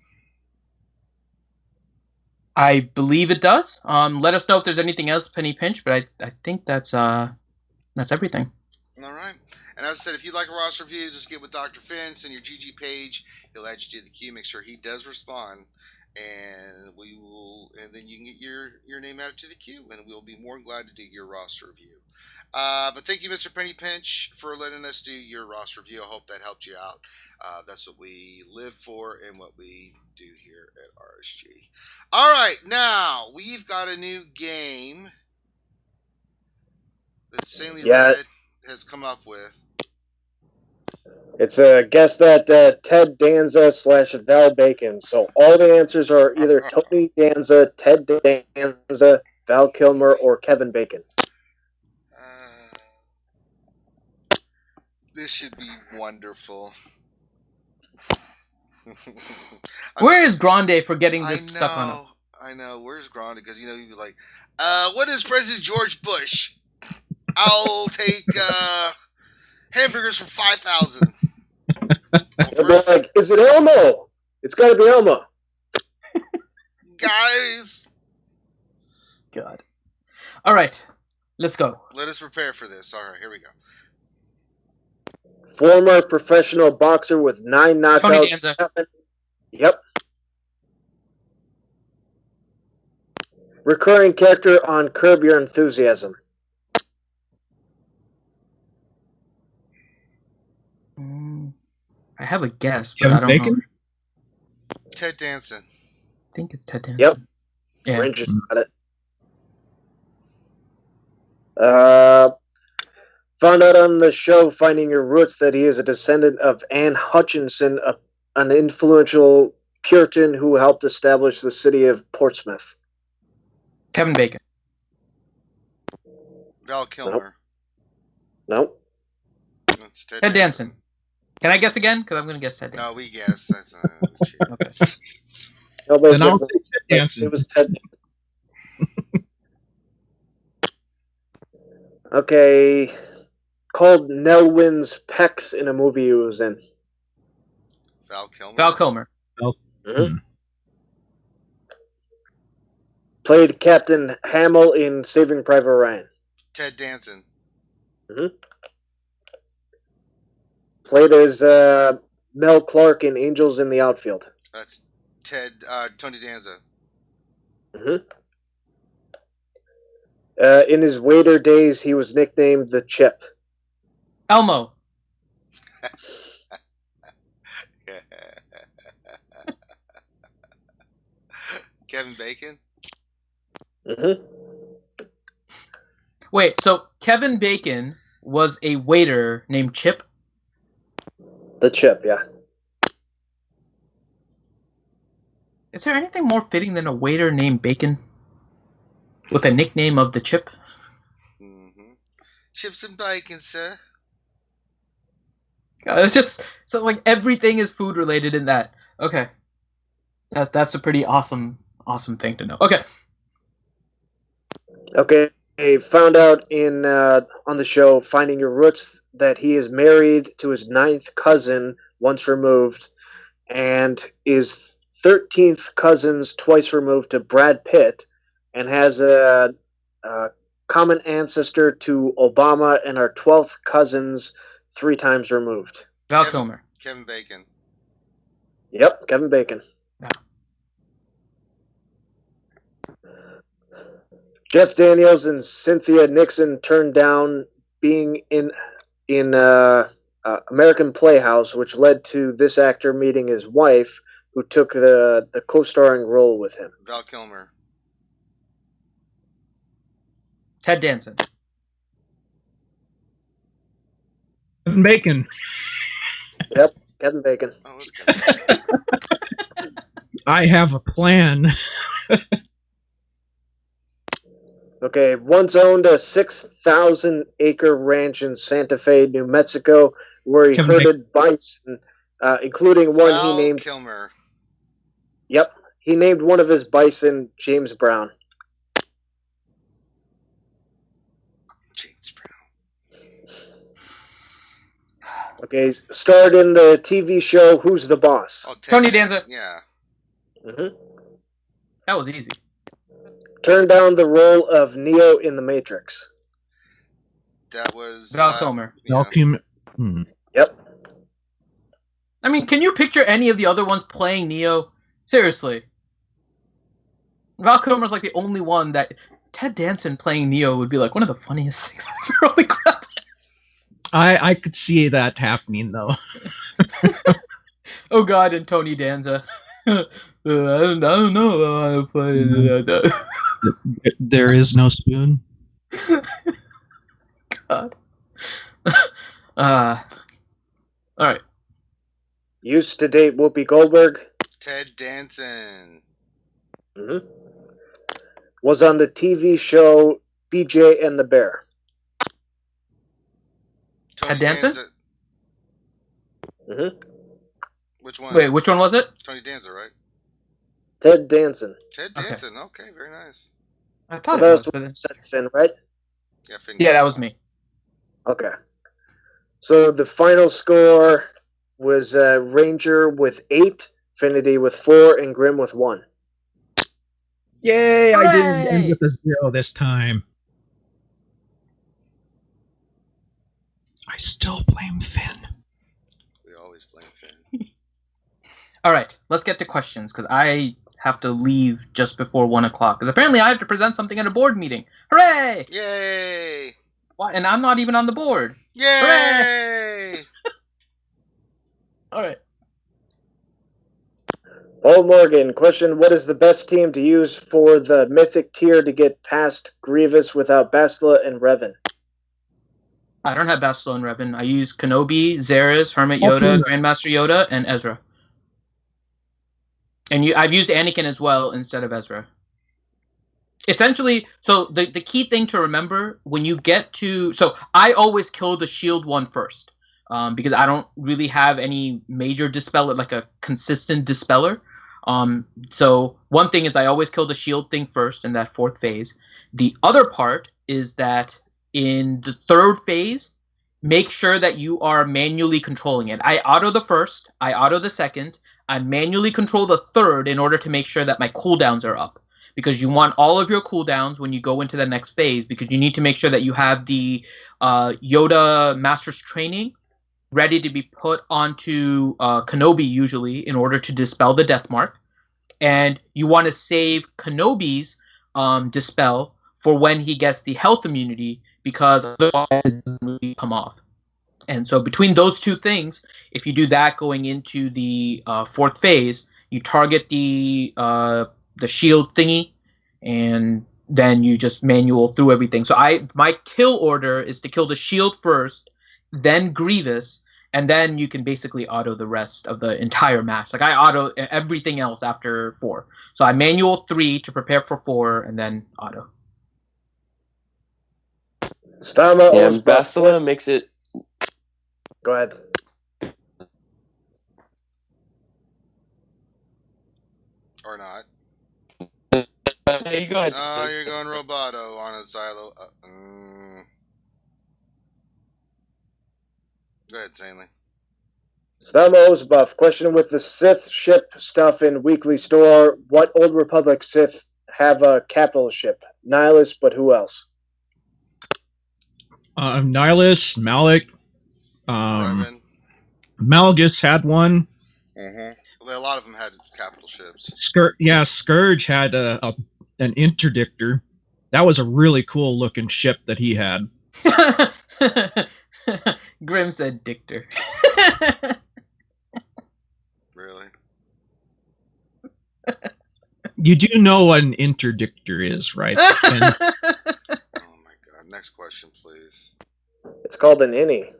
I believe it does. Let us know if there's anything else, Penny Pinch, but I think that's everything. All right. And as I said, if you'd like a roster review, just get with Dr. Finn, send your GG page. He'll add you to the queue. Make sure he does respond, and then you can get your name added to the queue, and we'll be more than glad to do your roster review. But thank you, Mr. Penny Pinch, for letting us do your roster review. I hope that helped you out. That's what we live for and what we do here at RSG. All right, now we've got a new game that Sanely Red has come up with. It's a guess that Ted Danza / Val Bacon. So all the answers are either Tony Danza, Ted Danza, Val Kilmer, or Kevin Bacon. This should be wonderful. Where is Grande for getting this stuck on him? I know. Where's Grande? Because you'd be like, what is President George Bush? I'll take hamburgers for 5,000. Like, is it Elmo? It's got to be Elmo. Guys. God. All right. Let's go. Let us prepare for this. All right, here we go. Former professional boxer with 9 knockouts. 7. Yep. Recurring character on Curb Your Enthusiasm. I have a guess, but Kevin I don't Bacon? know. Ted Danson. I think it's Ted Danson. Yep. Yeah. Rangers got it. Found out on the show Finding Your Roots that he is a descendant of Anne Hutchinson, an influential Puritan who helped establish the city of Portsmouth. Kevin Bacon. Val Kilmer. Nope. That's Ted Ted Danson. Danson. Can I guess again? Because I'm going to guess Ted Danson. No, we guessed. That's shit. Okay. Nobody Then I'll gets say Ted Danson. It was Ted. Okay. Called Nelwyn's Pecs in a movie he was in. Val Kilmer. Val Kilmer. Mm-hmm. Played Captain Hamill in Saving Private Ryan. Ted Danson. Mm-hmm. Played as Mel Clark in Angels in the Outfield. That's Tony Danza. Mm-hmm. In his waiter days, he was nicknamed the Chip. Elmo. Kevin Bacon. Mm-hmm. Wait, so Kevin Bacon was a waiter named Chip? The Chip, yeah. Is there anything more fitting than a waiter named Bacon? With a nickname of the Chip? Mm-hmm. Chips and bacon, sir. It's just so like everything is food related in that. Okay. That's a pretty awesome thing to know. Okay. Okay. Found out in on the show Finding Your Roots that he is married to his 9th cousin once removed and is 13th cousins twice removed to Brad Pitt and has a common ancestor to Obama and are 12th cousins 3 times removed. Val Kilmer. Kevin Bacon. Yep, Kevin Bacon. Yeah. Jeff Daniels and Cynthia Nixon turned down being in American Playhouse, which led to this actor meeting his wife, who took the co-starring role with him. Val Kilmer. Ted Danson. Kevin Bacon. Yep, Kevin Bacon. Oh, that's Kevin Bacon. I have a plan. Okay, once owned a 6,000-acre ranch in Santa Fe, New Mexico, where he Kevin herded bison, including one Val he named. Kilmer. Yep, he named one of his bison James Brown. James Brown. Okay, starred in the TV show Who's the Boss? Oh, Ted Tony Danza. Yeah. Mm-hmm. That was easy. Turned down the role of Neo in The Matrix. That was Val Kilmer. Val Kilmer. Hmm. Yep. I mean, can you picture any of the other ones playing Neo? Seriously. Val Kilmer's like the only one that Ted Danson playing Neo would be like one of the funniest things ever. Holy crap. I could see that happening though. Oh god, and Tony Danza. I don't know how to play that. There is no spoon. God. Alright. Used to date Whoopi Goldberg. Ted Danson. Mm-hmm. Was on the TV show BJ and the Bear. Tony Ted Danson? Danza. Mm-hmm. Which one? Wait, which one was it? Tony Danza, right? Ted Danson. Ted Okay. Danson. Okay, very nice. I thought it What was. else But then... was that, Finn, right? Yeah, Finn Yeah, that Gordon. was me. Okay. So the final score was Ranger with 8, Finity with 4, and Grim with 1. Yay! I didn't Hooray! end with a 0 this time. I still blame Finn. We always blame Finn. Alright, let's get to questions, because I have to leave just before 1 o'clock because apparently I have to present something at a board meeting. Hooray! Yay! Why? And I'm not even on the board. Yay! Hooray! All right. Paul Morgan, question: what is the best team to use for the mythic tier to get past Grievous without Bastila and Revan? I don't have Bastila and Revan. I use Kenobi, Xeris, Hermit Yoda, Grandmaster Yoda, and Ezra. And I've used Anakin as well instead of Ezra. Essentially, so the key thing to remember when you get to... So I always kill the shield one first. Because I don't really have any major dispeller, like a consistent dispeller. So one thing is I always kill the shield thing first in that 4th phase. The other part is that in the 3rd phase, make sure that you are manually controlling it. I auto the 1st, I auto the 2nd, I manually control the 3rd in order to make sure that my cooldowns are up. Because you want all of your cooldowns when you go into the next phase, because you need to make sure that you have the Yoda Master's Training ready to be put onto Kenobi usually in order to dispel the death mark. And you want to save Kenobi's dispel for when he gets the health immunity because otherwise it doesn't really come off. And so between those two things, if you do that going into the 4th phase, you target the shield thingy and then you just manual through everything. So my kill order is to kill the shield first, then Grievous, and then you can basically auto the rest of the entire match. Like I auto everything else after 4. So I manual 3 to prepare for 4, and then auto. Stama Bastila makes it... Go ahead. Or not. Hey, go ahead. Oh, you're going Roboto on a Xylo. Go ahead, Sanely. Stamos buff. Question: with the Sith ship stuff in weekly store, what Old Republic Sith have a capital ship? Nihilus, but who else? Nihilus, Malik, Revan. Malgus had one. Well, a lot of them had capital ships. Scourge had an interdictor. That was a really cool looking ship that he had. Grim said Dictor. Really? You do know what an interdictor is, right? And Oh my god. Next question, please. It's called an innie.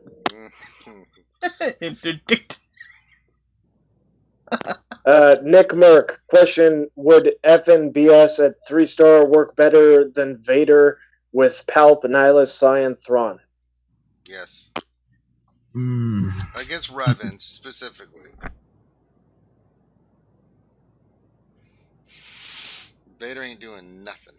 Interdictor. Nick Merck. Question: would FNBS at 3-star work better than Vader with Palp, Nihilus, Cyan, Thrawn? Yes. Hmm. Against Revan, specifically. Vader ain't doing nothing.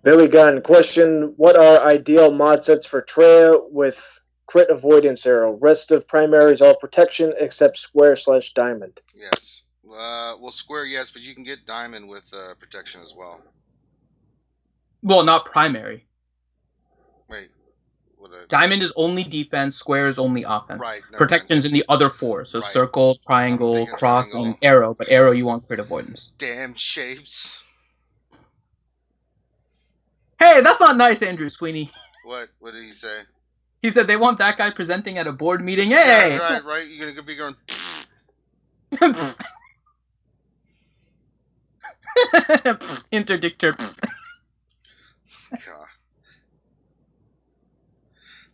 Billy Gunn. Question: what are ideal mod sets for Treya with crit avoidance arrow? Rest of primaries all protection except square/diamond. Yes. Well, square, yes, but you can get diamond with protection as well. Well, not primary. Wait. Diamond is only defense, square is only offense. Right. Protection's in the other 4, so Right. circle, triangle, cross, triangle. and arrow. But arrow, you want crit avoidance. Damn shapes. Hey, that's not nice, Andrew Sweeney. What? What did he say? He said they want that guy presenting at a board meeting. Hey! Yeah, right. You're going to be going... Interdictor. God.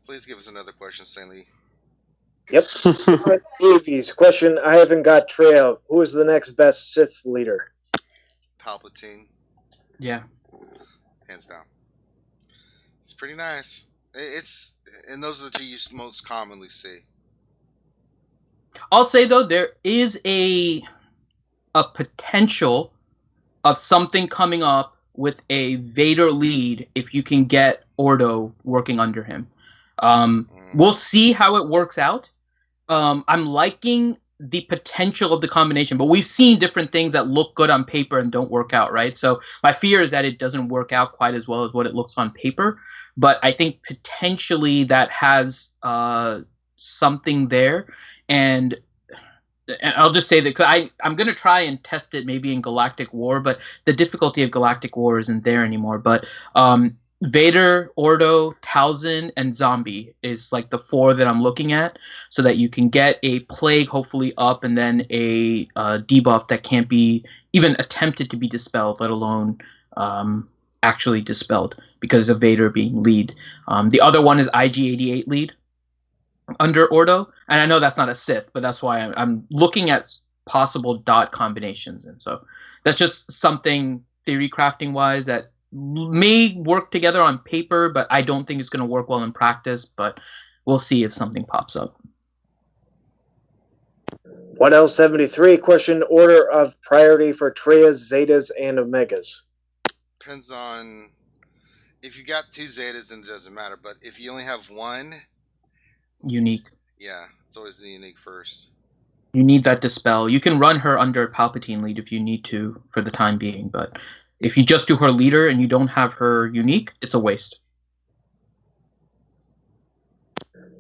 Please give us another question, Stanley. Yep. Davies. Question: I haven't got Treya. Who is the next best Sith leader? Palpatine. Yeah. Hands down. It's pretty nice. And those are the two you most commonly see. I'll say though, there is a potential of something coming up with a Vader lead if you can get Ordo working under him. We'll see how it works out. I'm liking the potential of the combination, but we've seen different things that look good on paper and don't work out, right? So my fear is that it doesn't work out quite as well as what it looks on paper. But I think potentially that has something there. And and I'll just say that because I'm going to try and test it maybe in Galactic War, but the difficulty of Galactic War isn't there anymore. But Vader, Ordo, Talzin, and Zombie is like the 4 that I'm looking at, so that you can get a plague hopefully up, and then a debuff that can't be even attempted to be dispelled, let alone actually dispelled because of Vader being lead. The other one is IG-88 lead under Ordo, and I know that's not a Sith, but that's why I'm looking at possible dot combinations, and so that's just something theory crafting wise that may work together on paper, but I don't think it's going to work well in practice, but we'll see if something pops up. 1L73 question: order of priority for Treyas, Zetas, and Omegas. Depends on if you got 2 Zetas, then it doesn't matter. But if you only have 1, Unique. yeah, it's always the unique first. You need that dispel. You can run her under Palpatine lead if you need to for the time being, but if you just do her leader and you don't have her unique, it's a waste.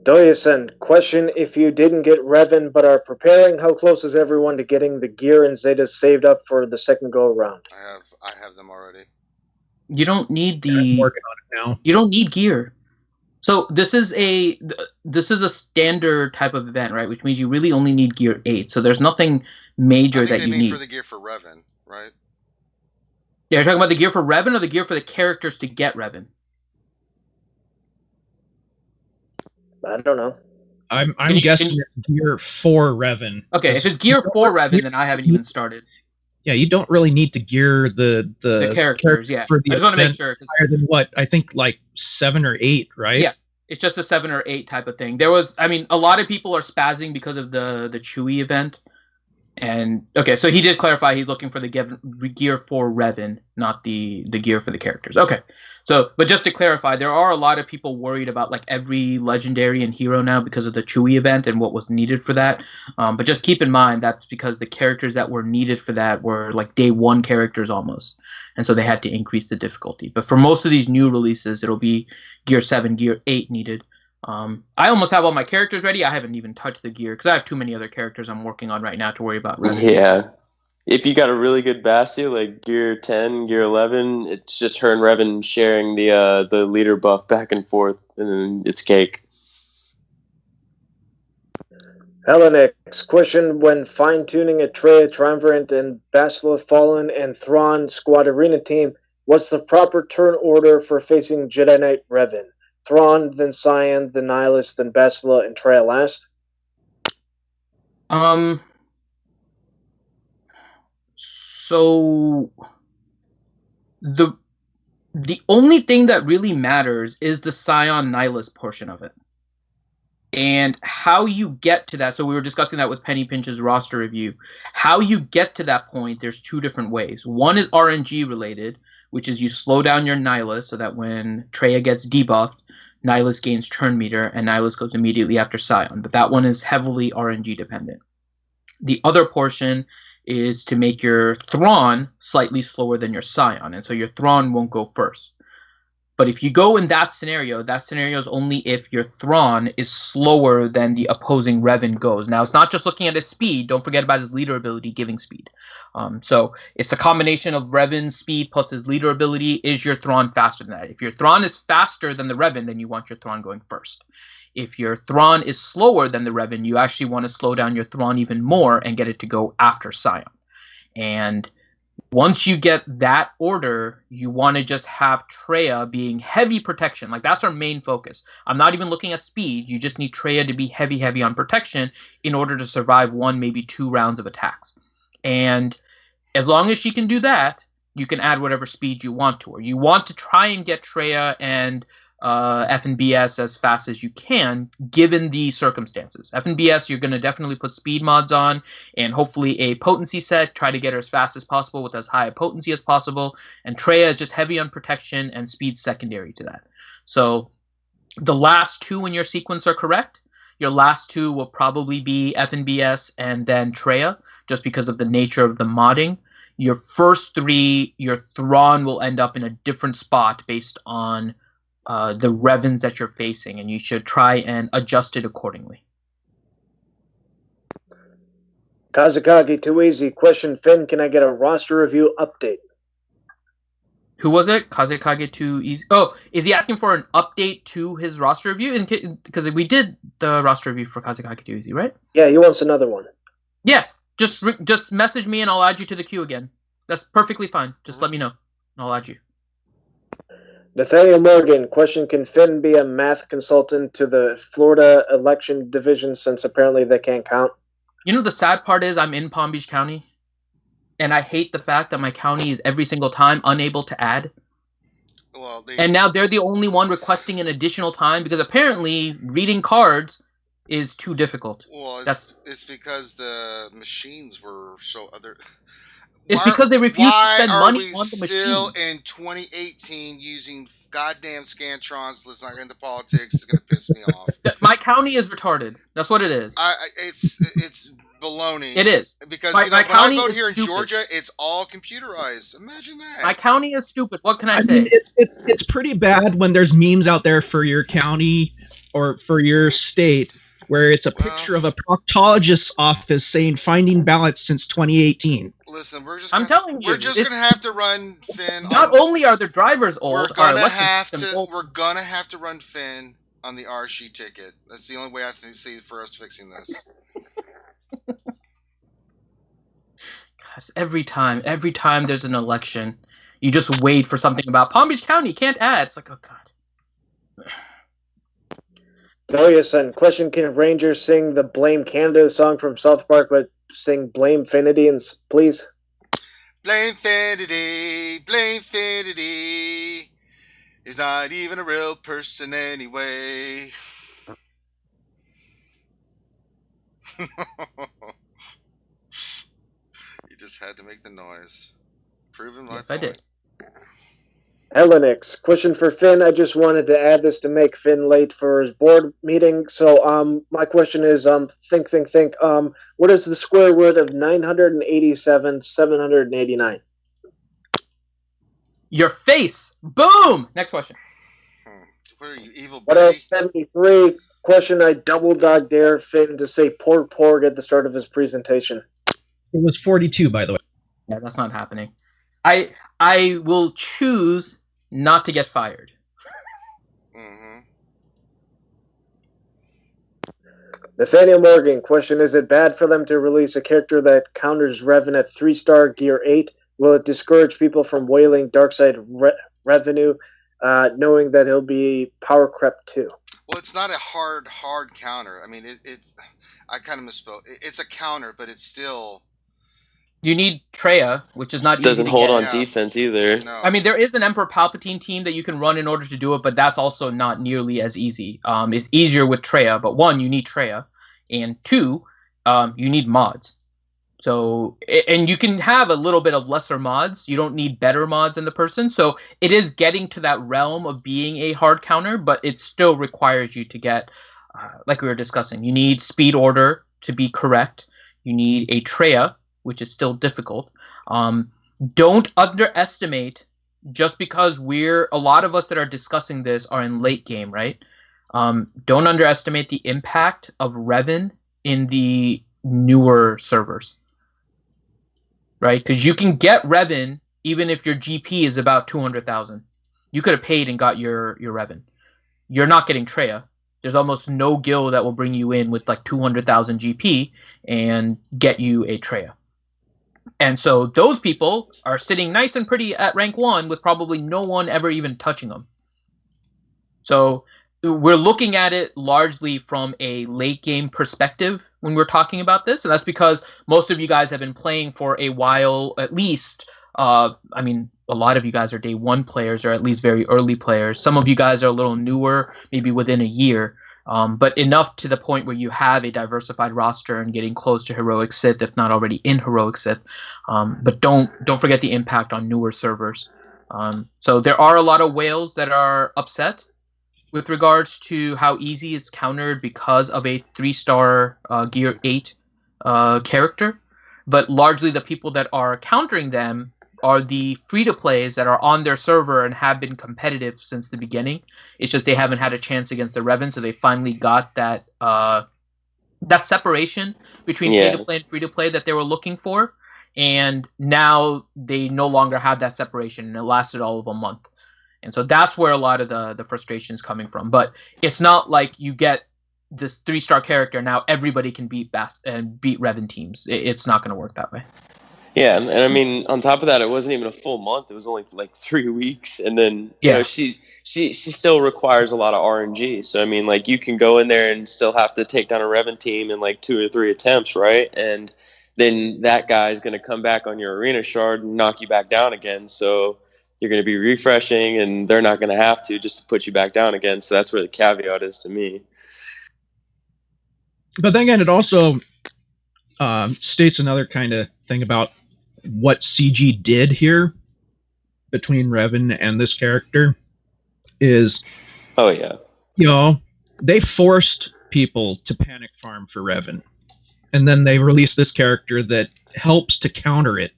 Doyason, question: if you didn't get Revan but are preparing, how close is everyone to getting the gear and Zetas saved up for the second go around? I have them already. You don't need I'm working on it now. You don't need gear. So this is a standard type of event, right? Which means you really only need gear 8. So there's nothing major that you need for the gear for Revan, right? Yeah, you're talking about the gear for Revan or the gear for the characters to get Revan? I don't know. I'm guessing it's gear for Revan. Okay, if it's gear for Revan, then I haven't even started. Yeah, you don't really need to gear the characters. Yeah, for the I just want to make sure. Higher than what I think, like 7 or 8, right? Yeah, it's just a 7 or 8 type of thing. There was, I mean, a lot of people are spazzing because of the Chewie event. And okay, so he did clarify he's looking for the gear for Revan, not the gear for the characters. Okay, so but just to clarify, there are a lot of people worried about like every legendary and hero now because of the Chewie event and what was needed for that. But just keep in mind that's because the characters that were needed for that were like day 1 characters almost, and so they had to increase the difficulty. But for most of these new releases, it'll be gear 7, gear 8 needed. I almost have all my characters ready. I haven't even touched the gear because I have too many other characters I'm working on right now to worry about. Yeah. If you got a really good Bastia, like gear 10, gear 11, it's just her and Revan sharing the leader buff back and forth, and then it's cake. Helenix, question: when fine-tuning a Trey, Triumvirate, and Bastila Fallen and Thrawn Squad Arena team, what's the proper turn order for facing Jedi Knight Revan? Thrawn, then Cyan, then Nihilus, then Bastila, and Trey last? So the only thing that really matters is the Scion Nihilus portion of it. And how you get to that, so we were discussing that with Penny Pinch's roster review. How you get to that point, there's 2 different ways. One is RNG related, which is you slow down your Nihilus so that when Traya gets debuffed, Nihilus gains turn meter, and Nihilus goes immediately after Scion. But that one is heavily RNG dependent. The other portion is to make your Thrawn slightly slower than your Scion, and so your Thrawn won't go first. But if you go in that scenario is only if your Thrawn is slower than the opposing Revan goes. Now, it's not just looking at his speed. Don't forget about his leader ability giving speed. So it's a combination of Revan's speed plus his leader ability. Is your Thrawn faster than that? If your Thrawn is faster than the Revan, then you want your Thrawn going first. If your Thrawn is slower than the Revan, you actually want to slow down your Thrawn even more and get it to go after Scion. And once you get that order, you want to just have Traya being heavy protection. Like, that's our main focus. I'm not even looking at speed. You just need Traya to be heavy on protection in order to survive 1, maybe 2 rounds of attacks. And as long as she can do that, you can add whatever speed you want to her. You want to try and get Traya and FNBS as fast as you can, given the circumstances. FNBS, you're going to definitely put speed mods on, and hopefully a potency set. Try to get her as fast as possible with as high a potency as possible. And Traya is just heavy on protection, and speed secondary to that. So the last 2 in your sequence are correct. Your last 2 will probably be FNBS and then Traya, just because of the nature of the modding. Your first 3, your Thrawn will end up in a different spot based on the Revans that you're facing, and you should try and adjust it accordingly. Kazakage, too easy. Question, Finn, can I get a roster review update? Who was it? Kazekage too easy. Oh, is he asking for an update to his roster review? Because we did the roster review for Kazekage too easy, right? Yeah, he wants another one. Yeah, just message me and I'll add you to the queue again. That's perfectly fine. Just let me know and I'll add you. Nathaniel Morgan, question, can Finn be a math consultant to the Florida election division since apparently they can't count? You know, the sad part is I'm in Palm Beach County, and I hate the fact that my county is every single time unable to add. Well, and now they're the only one requesting an additional time because apparently reading cards is too difficult. Well, it's because the machines were so other. It's because they refuse to spend money on the machine. Why are we still in 2018 using goddamn Scantrons? Let's not get into politics. It's gonna piss me off. My county is retarded. That's what it is. It's baloney. It is. Because my when I vote here in stupid. Georgia, it's all computerized. Imagine that. My county is stupid. What can I say? mean, it's pretty bad when there's memes out there for your county or for your state where it's a picture of a proctologist's office saying finding ballots since 2018. Listen, we're just gonna have to run Finn. Not only are the drivers old, we're gonna have to run Finn on the RSG ticket. That's the only way I see for us fixing this. Gosh, every time there's an election, you just wait for something about Palm Beach County can't add. It's like, oh god. Deliason, question, can Rangers sing the Blame Canada song from South Park, but sing Blame Finity, please? Blame Finity, is not even a real person anyway. You just had to make the noise. Proven my point. I did. Helenix, question for Finn. I just wanted to add this to make Finn late for his board meeting. So, my question is, think. What is the square root of 987,789? Your face. Boom. Next question. What are you, evil? What else? 73. Question. I double dog dare Finn to say porg at the start of his presentation. It was 42, by the way. Yeah, that's not happening. I will choose not to get fired. Mm-hmm. Nathaniel Morgan, question, is it bad for them to release a character that counters Revan at 3-star gear 8? Will it discourage people from whaling Darkseid revenue, knowing that he'll be power crept too? Well, it's not a hard counter. I mean, I kind of misspoke. It's a counter, but it's still... You need Treya, which is not doesn't easy to hold get. on defense either. No. I mean, there is an Emperor Palpatine team that you can run in order to do it, but that's also not nearly as easy. It's easier with Treya, but one, you need Treya, and two, you need mods. So, and you can have a little bit of lesser mods. You don't need better mods than the person. So it is getting to that realm of being a hard counter, but it still requires you to get, like we were discussing, you need speed order to be correct. You need a Treya, which is still difficult. Don't underestimate, just because a lot of us that are discussing this are in late game, right? Don't underestimate the impact of Revan in the newer servers, right? Because you can get Revan even if your GP is about 200,000. You could have paid and got your Revan. You're not getting Treya. There's almost no guild that will bring you in with like 200,000 GP and get you a Treya. And so those people are sitting nice and pretty at rank 1 with probably no one ever even touching them. So we're looking at it largely from a late game perspective when we're talking about this. And that's because most of you guys have been playing for a while, at least. I mean, a lot of you guys are day 1 players or at least very early players. Some of you guys are a little newer, maybe within a year. But enough to the point where you have a diversified roster and getting close to Heroic Sith, if not already in Heroic Sith. But don't forget the impact on newer servers. So there are a lot of whales that are upset with regards to how easy it's countered because of a 3-star Gear 8 character. But largely the people that are countering them are the free-to-plays that are on their server and have been competitive since the beginning. It's just they haven't had a chance against the Revan, so they finally got that that separation between pay to play and free to play that they were looking for, and now they no longer have that separation, and it lasted all of a month. And so that's where a lot of the frustration is coming from. But it's not like you get this 3-star character now everybody can beat Revan teams. It's not going to work that way. Yeah, and I mean, on top of that, it wasn't even a full month. It was only like 3 weeks, and then you know she still requires a lot of RNG. So I mean, like you can go in there and still have to take down a Revan team in like 2 or 3 attempts, right? And then that guy is going to come back on your arena shard and knock you back down again. So you're going to be refreshing, and they're not going to have to just to put you back down again. So that's where the caveat is to me. But then again, it also states another kind of thing about what CG did here between Revan and this character is, they forced people to panic farm for Revan, and then they released this character that helps to counter it.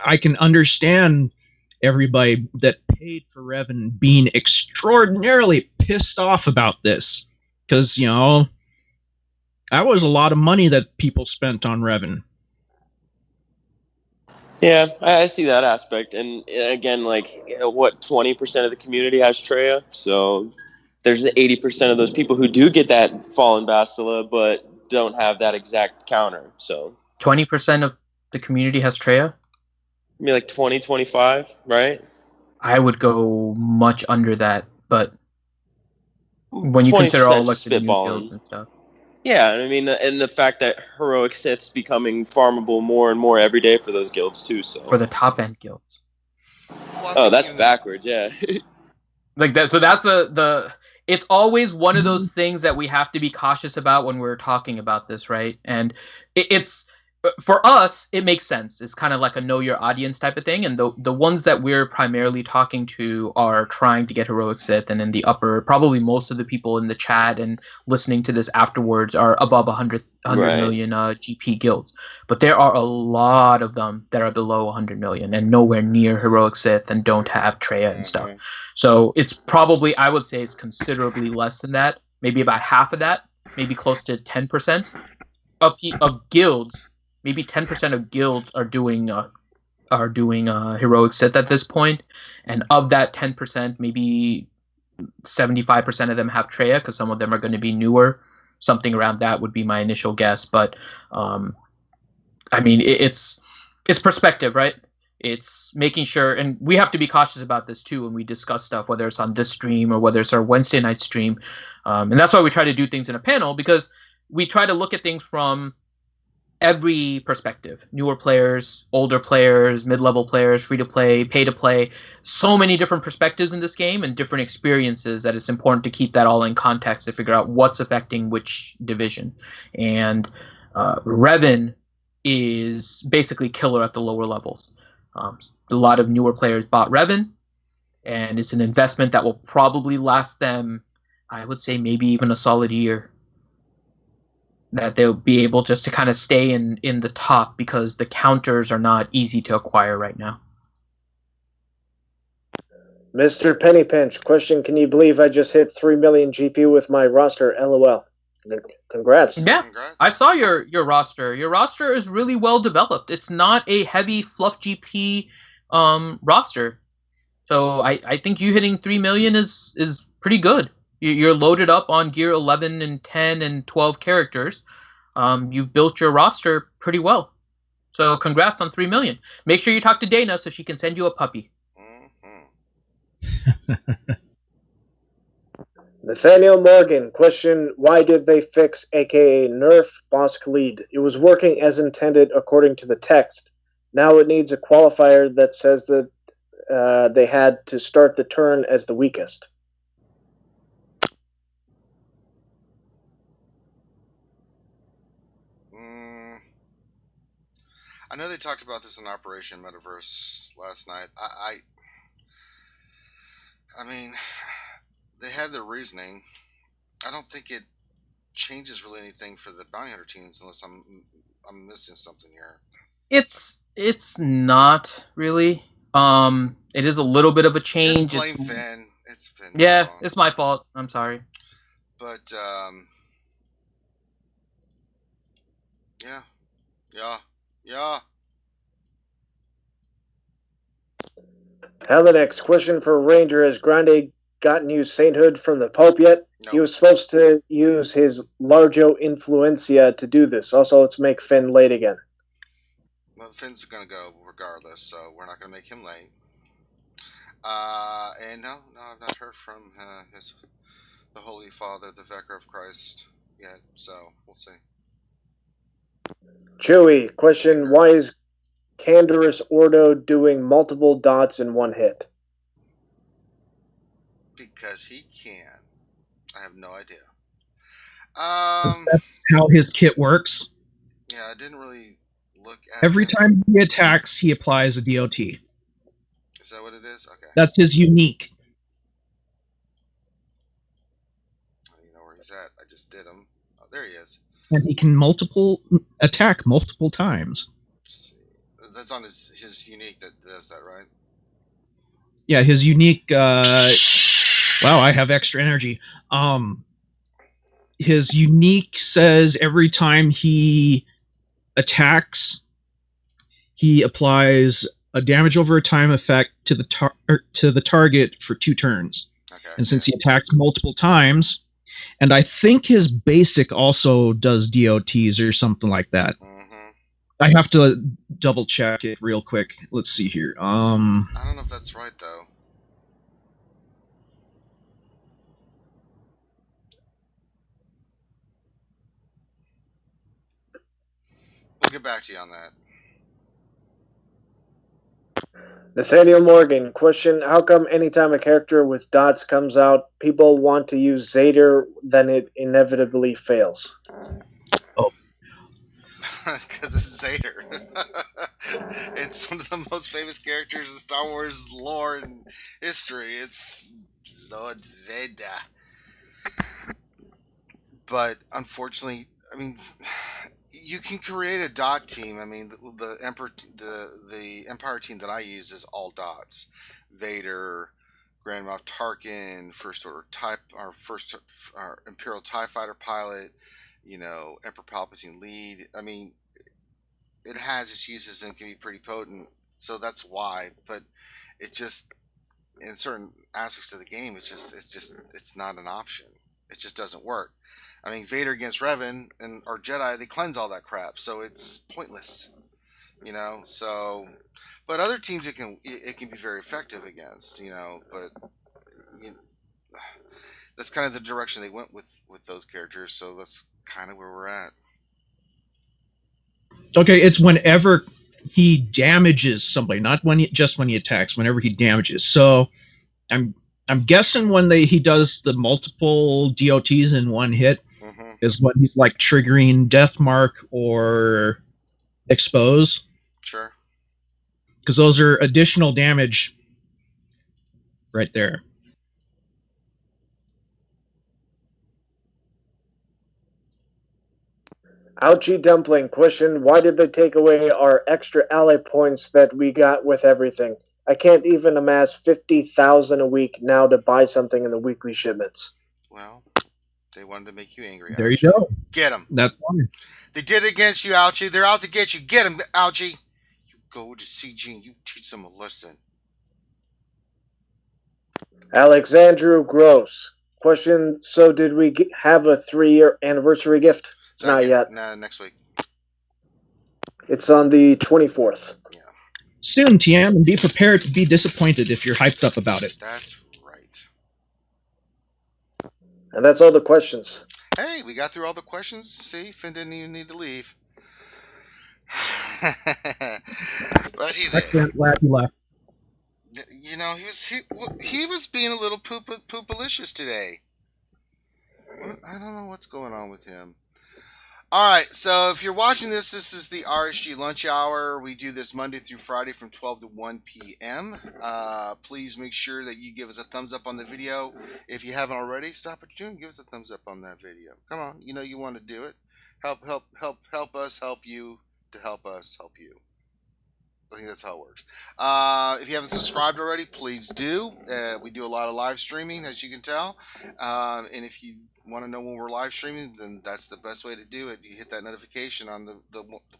I can understand everybody that paid for Revan being extraordinarily pissed off about this, because that was a lot of money that people spent on Revan. Yeah, I see that aspect. And again, like, 20% of the community has Treya? So there's the 80% of those people who do get that Fallen Bastila, but don't have that exact counter. So 20% of the community has Treya? I mean, like 20, 25, right? I would go much under that, but when you consider all like the new builds and stuff. Yeah, I mean, and the fact that heroic Sith's becoming farmable more and more every day for those guilds too. So for the top end guilds. Well, that's backwards, yeah. Like that. So that's it's always one of those things that we have to be cautious about when we're talking about this, right? And it's for us, it makes sense. It's kind of like a know your audience type of thing. And the ones that we're primarily talking to are trying to get heroic Sith, and in the upper, probably most of the people in the chat and listening to this afterwards are above 100 million GP guilds. But there are a lot of them that are below 100 million and nowhere near heroic Sith and don't have Treya and stuff. So it's probably, I would say it's considerably less than that. Maybe about half of that, maybe close to 10% of guilds. Maybe 10% of guilds are doing heroic Sith at this point, and of that 10%, maybe 75% of them have Treya because some of them are going to be newer. Something around that would be my initial guess, but I mean it's perspective, right? It's making sure, and we have to be cautious about this too when we discuss stuff, whether it's on this stream or whether it's our Wednesday night stream, and that's why we try to do things in a panel, because we try to look at things from every perspective. Newer players, older players, mid-level players, free to play, pay to play. So many different perspectives in this game and different experiences that it's important to keep that all in context to figure out what's affecting which division. And Revan is basically killer at the lower levels. A lot of newer players bought Revan, and it's an investment that will probably last them, I would say, maybe even a solid year. That they'll be able just to kind of stay in the top because the counters are not easy to acquire right now. Mr. Penny Pinch, question, can you believe I just hit 3 million GP with my roster? LOL. Congrats. Yeah, Congrats. I saw your roster. Your roster is really well developed. It's not a heavy fluff GP roster. So I think you hitting 3 million is pretty good. You're loaded up on gear 11 and 10 and 12 characters. You've built your roster pretty well. So congrats on 3 million. Make sure you talk to Dana so she can send you a puppy. Nathaniel Morgan, question, why did they fix aka nerf Boss Khalid? It was working as intended according to the text. Now it needs a qualifier that says that they had to start the turn as the weakest. I know they talked about this in Operation Metaverse last night. I mean, they had their reasoning. I don't think it changes really anything for the bounty hunter teams unless I'm missing something here. It's not really. It is a little bit of a change. Just blame Finn. It's Finn. Yeah, it's my fault. I'm sorry. But Yeah. Yeah. Yeah. Now the next question for Ranger: Has Grande gotten you sainthood from the Pope yet? No. He was supposed to use his Largo Influencia to do this. Also, let's make Finn late again. Well, Finn's going to go regardless, so we're not going to make him late. And no, I've not heard from the Holy Father, the Vicar of Christ, yet. So we'll see. Chewy, question: Why is Candorus Ordo doing multiple dots in one hit? Because he can. I have no idea. That's how his kit works. Yeah, I didn't really look at Every him. time he attacks, he applies a DOT. Is that what it is? Okay. That's his unique. You know where he's at. I just did him. Oh, there he is. And he can attack multiple times. Let's see. That's on his unique that does that, right? Yeah, his unique. Wow, I have extra energy. His unique says every time he attacks, he applies a damage over time effect to the target for 2 turns. Okay. And since he attacks multiple times, and I think his basic also does DOTs or something like that. Mm-hmm. I have to double check it real quick. Let's see here. I don't know if that's right though. We'll get back to you on that. Nathaniel Morgan, question: How come anytime a character with dots comes out, people want to use Zader, then it inevitably fails? Because it's Zader. It's one of the most famous characters in Star Wars lore and history. It's Lord Vader. But unfortunately, I mean, you can create a dot team. I mean, the Empire team that I use is all dots. Vader, Grand Moff Tarkin, First Order our Imperial Tie Fighter pilot. You know, Emperor Palpatine lead. I mean, it has its uses and can be pretty potent. So that's why. But it just in certain aspects of the game, it's not an option. It just doesn't work. I mean, Vader against Revan and or Jedi, they cleanse all that crap, so it's pointless. You know, so but other teams it can be very effective against. You know, but you that's kind of the direction they went with those characters. So that's kind of where we're at. Okay, it's whenever he damages somebody, not just when he attacks. Whenever he damages. So I'm guessing when he does the multiple DOTs in one hit Mm-hmm. is when he's like triggering Death Mark or Expose, Sure. because those are additional damage right there. Ouchie Dumpling, question: Why did they take away our extra ally points that we got with everything? I can't even amass 50,000 a week now to buy something in the weekly shipments. Well, they wanted to make you angry. There you Ouchie. go. Get them. That's fine. They did it against you, Ouchie. They're out to get you. Get them, Ouchie. You go to CG and you teach them a lesson. Alexandru Gross, question: So did we have a 3-year anniversary gift? It's not yet. Nah, next week. It's on the 24th. Yeah, Soon, TM, and be prepared to be disappointed if you're hyped up about it. that's right. And that's all the questions. Hey, we got through all the questions. See, Finn didn't even need to leave. But Excellent. Glad you left. you know, he was being a little poopalicious today. I don't know what's going on with him. All right, so if you're watching this is the RSG Lunch Hour. We do this Monday through Friday from 12 to 1 p.m. Please make sure that you give us a thumbs up on the video. If you haven't already, stop what you're doing. Give us a thumbs up on that video. Come on, you know you want to do it. Help us help you to help us help you. I think that's how it works. If you haven't subscribed already, please do. We do a lot of live streaming, as you can tell. And if you want to know when we're live streaming, then that's the best way to do it. You hit that notification on the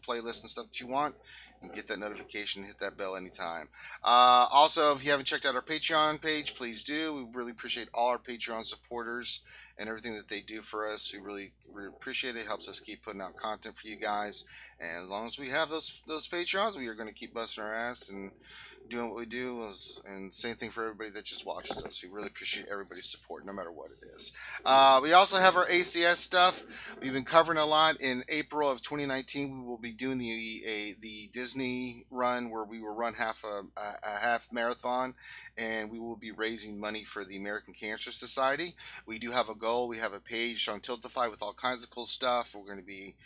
playlist and stuff that you want, and get that notification, hit that bell anytime. Also, if you haven't checked out our Patreon page, please do. We really appreciate all our Patreon supporters and everything that they do for us. We really appreciate it. It helps us keep putting out content for you guys. And as long as we have those Patreons, we are going to keep busting our ass and doing what we do. And same thing for everybody that just watches us. We really appreciate everybody's support, no matter what it is. We also have our ACS stuff. We've been covering a lot. In April of 2019, we will be doing the Disney run, where we will run a half marathon, and we will be raising money for the American Cancer Society. We do have a goal. We have a page on Tiltify with all kinds of cool stuff. We're going to be,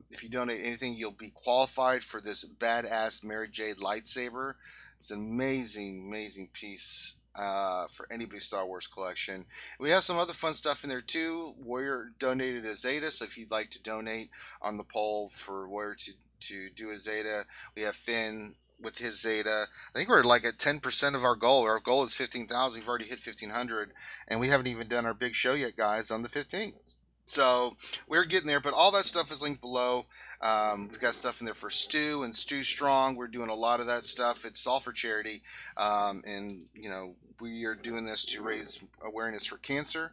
if you donate anything, you'll be qualified for this badass Mary Jade lightsaber. It's an amazing piece for anybody's Star Wars collection. We have some other fun stuff in there too. Warrior donated a Zeta, so if you'd like to donate on the poll for Warrior to do a Zeta, we have Finn with his Zeta. I think we're like at 10% of our goal. Our goal is 15,000. We've already hit 1,500, and we haven't even done our big show yet, guys, on the 15th. So we're getting there, but all that stuff is linked below. We've got stuff in there for Stu and Stu Strong. We're doing a lot of that stuff. It's all for charity, and we are doing this to raise awareness for cancer.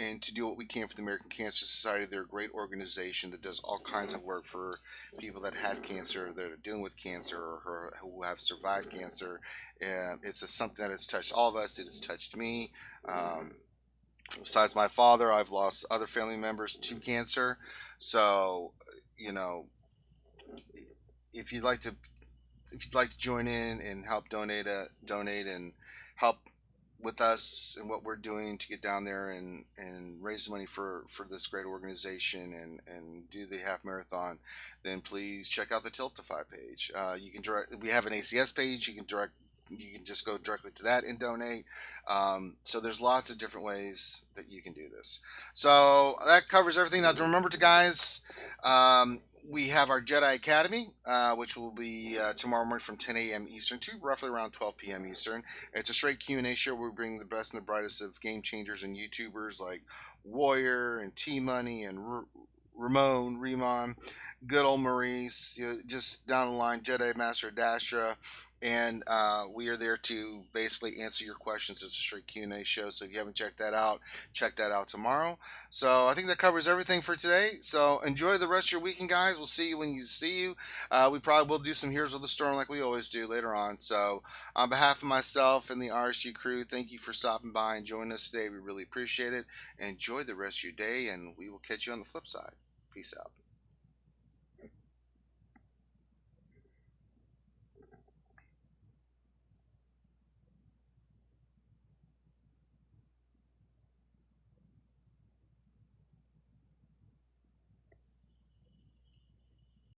And to do what we can for the American Cancer Society. They're a great organization that does all kinds of work for people that have cancer, that are dealing with cancer, or who have survived cancer. And it's something that has touched all of us. It has touched me. Besides my father, I've lost other family members to cancer. So, if you'd like to join in and help donate and help with us and what we're doing to get down there and raise money for this great organization and do the half marathon, then please check out the Tiltify page. We have an ACS page. You can just go directly to that and donate. So there's lots of different ways that you can do this. So that covers everything. Now, remember guys, we have our Jedi Academy, which will be tomorrow morning from 10 a.m. Eastern to roughly around 12 p.m. Eastern. It's a straight Q&A show where we bring the best and the brightest of game changers and YouTubers like Warrior and T-Money and Remon, good old Maurice, just down the line, Jedi Master Dastra. And we are there to basically answer your questions. It's a straight Q&A show, so if you haven't checked that out, check that out tomorrow. So I think that covers everything for today. So enjoy the rest of your weekend, guys. We'll see you when you see you. We probably will do some Heroes of the Storm like we always do later on. So on behalf of myself and the RSG crew, thank you for stopping by and joining us today. We really appreciate it. Enjoy the rest of your day, and we will catch you on the flip side. Peace out.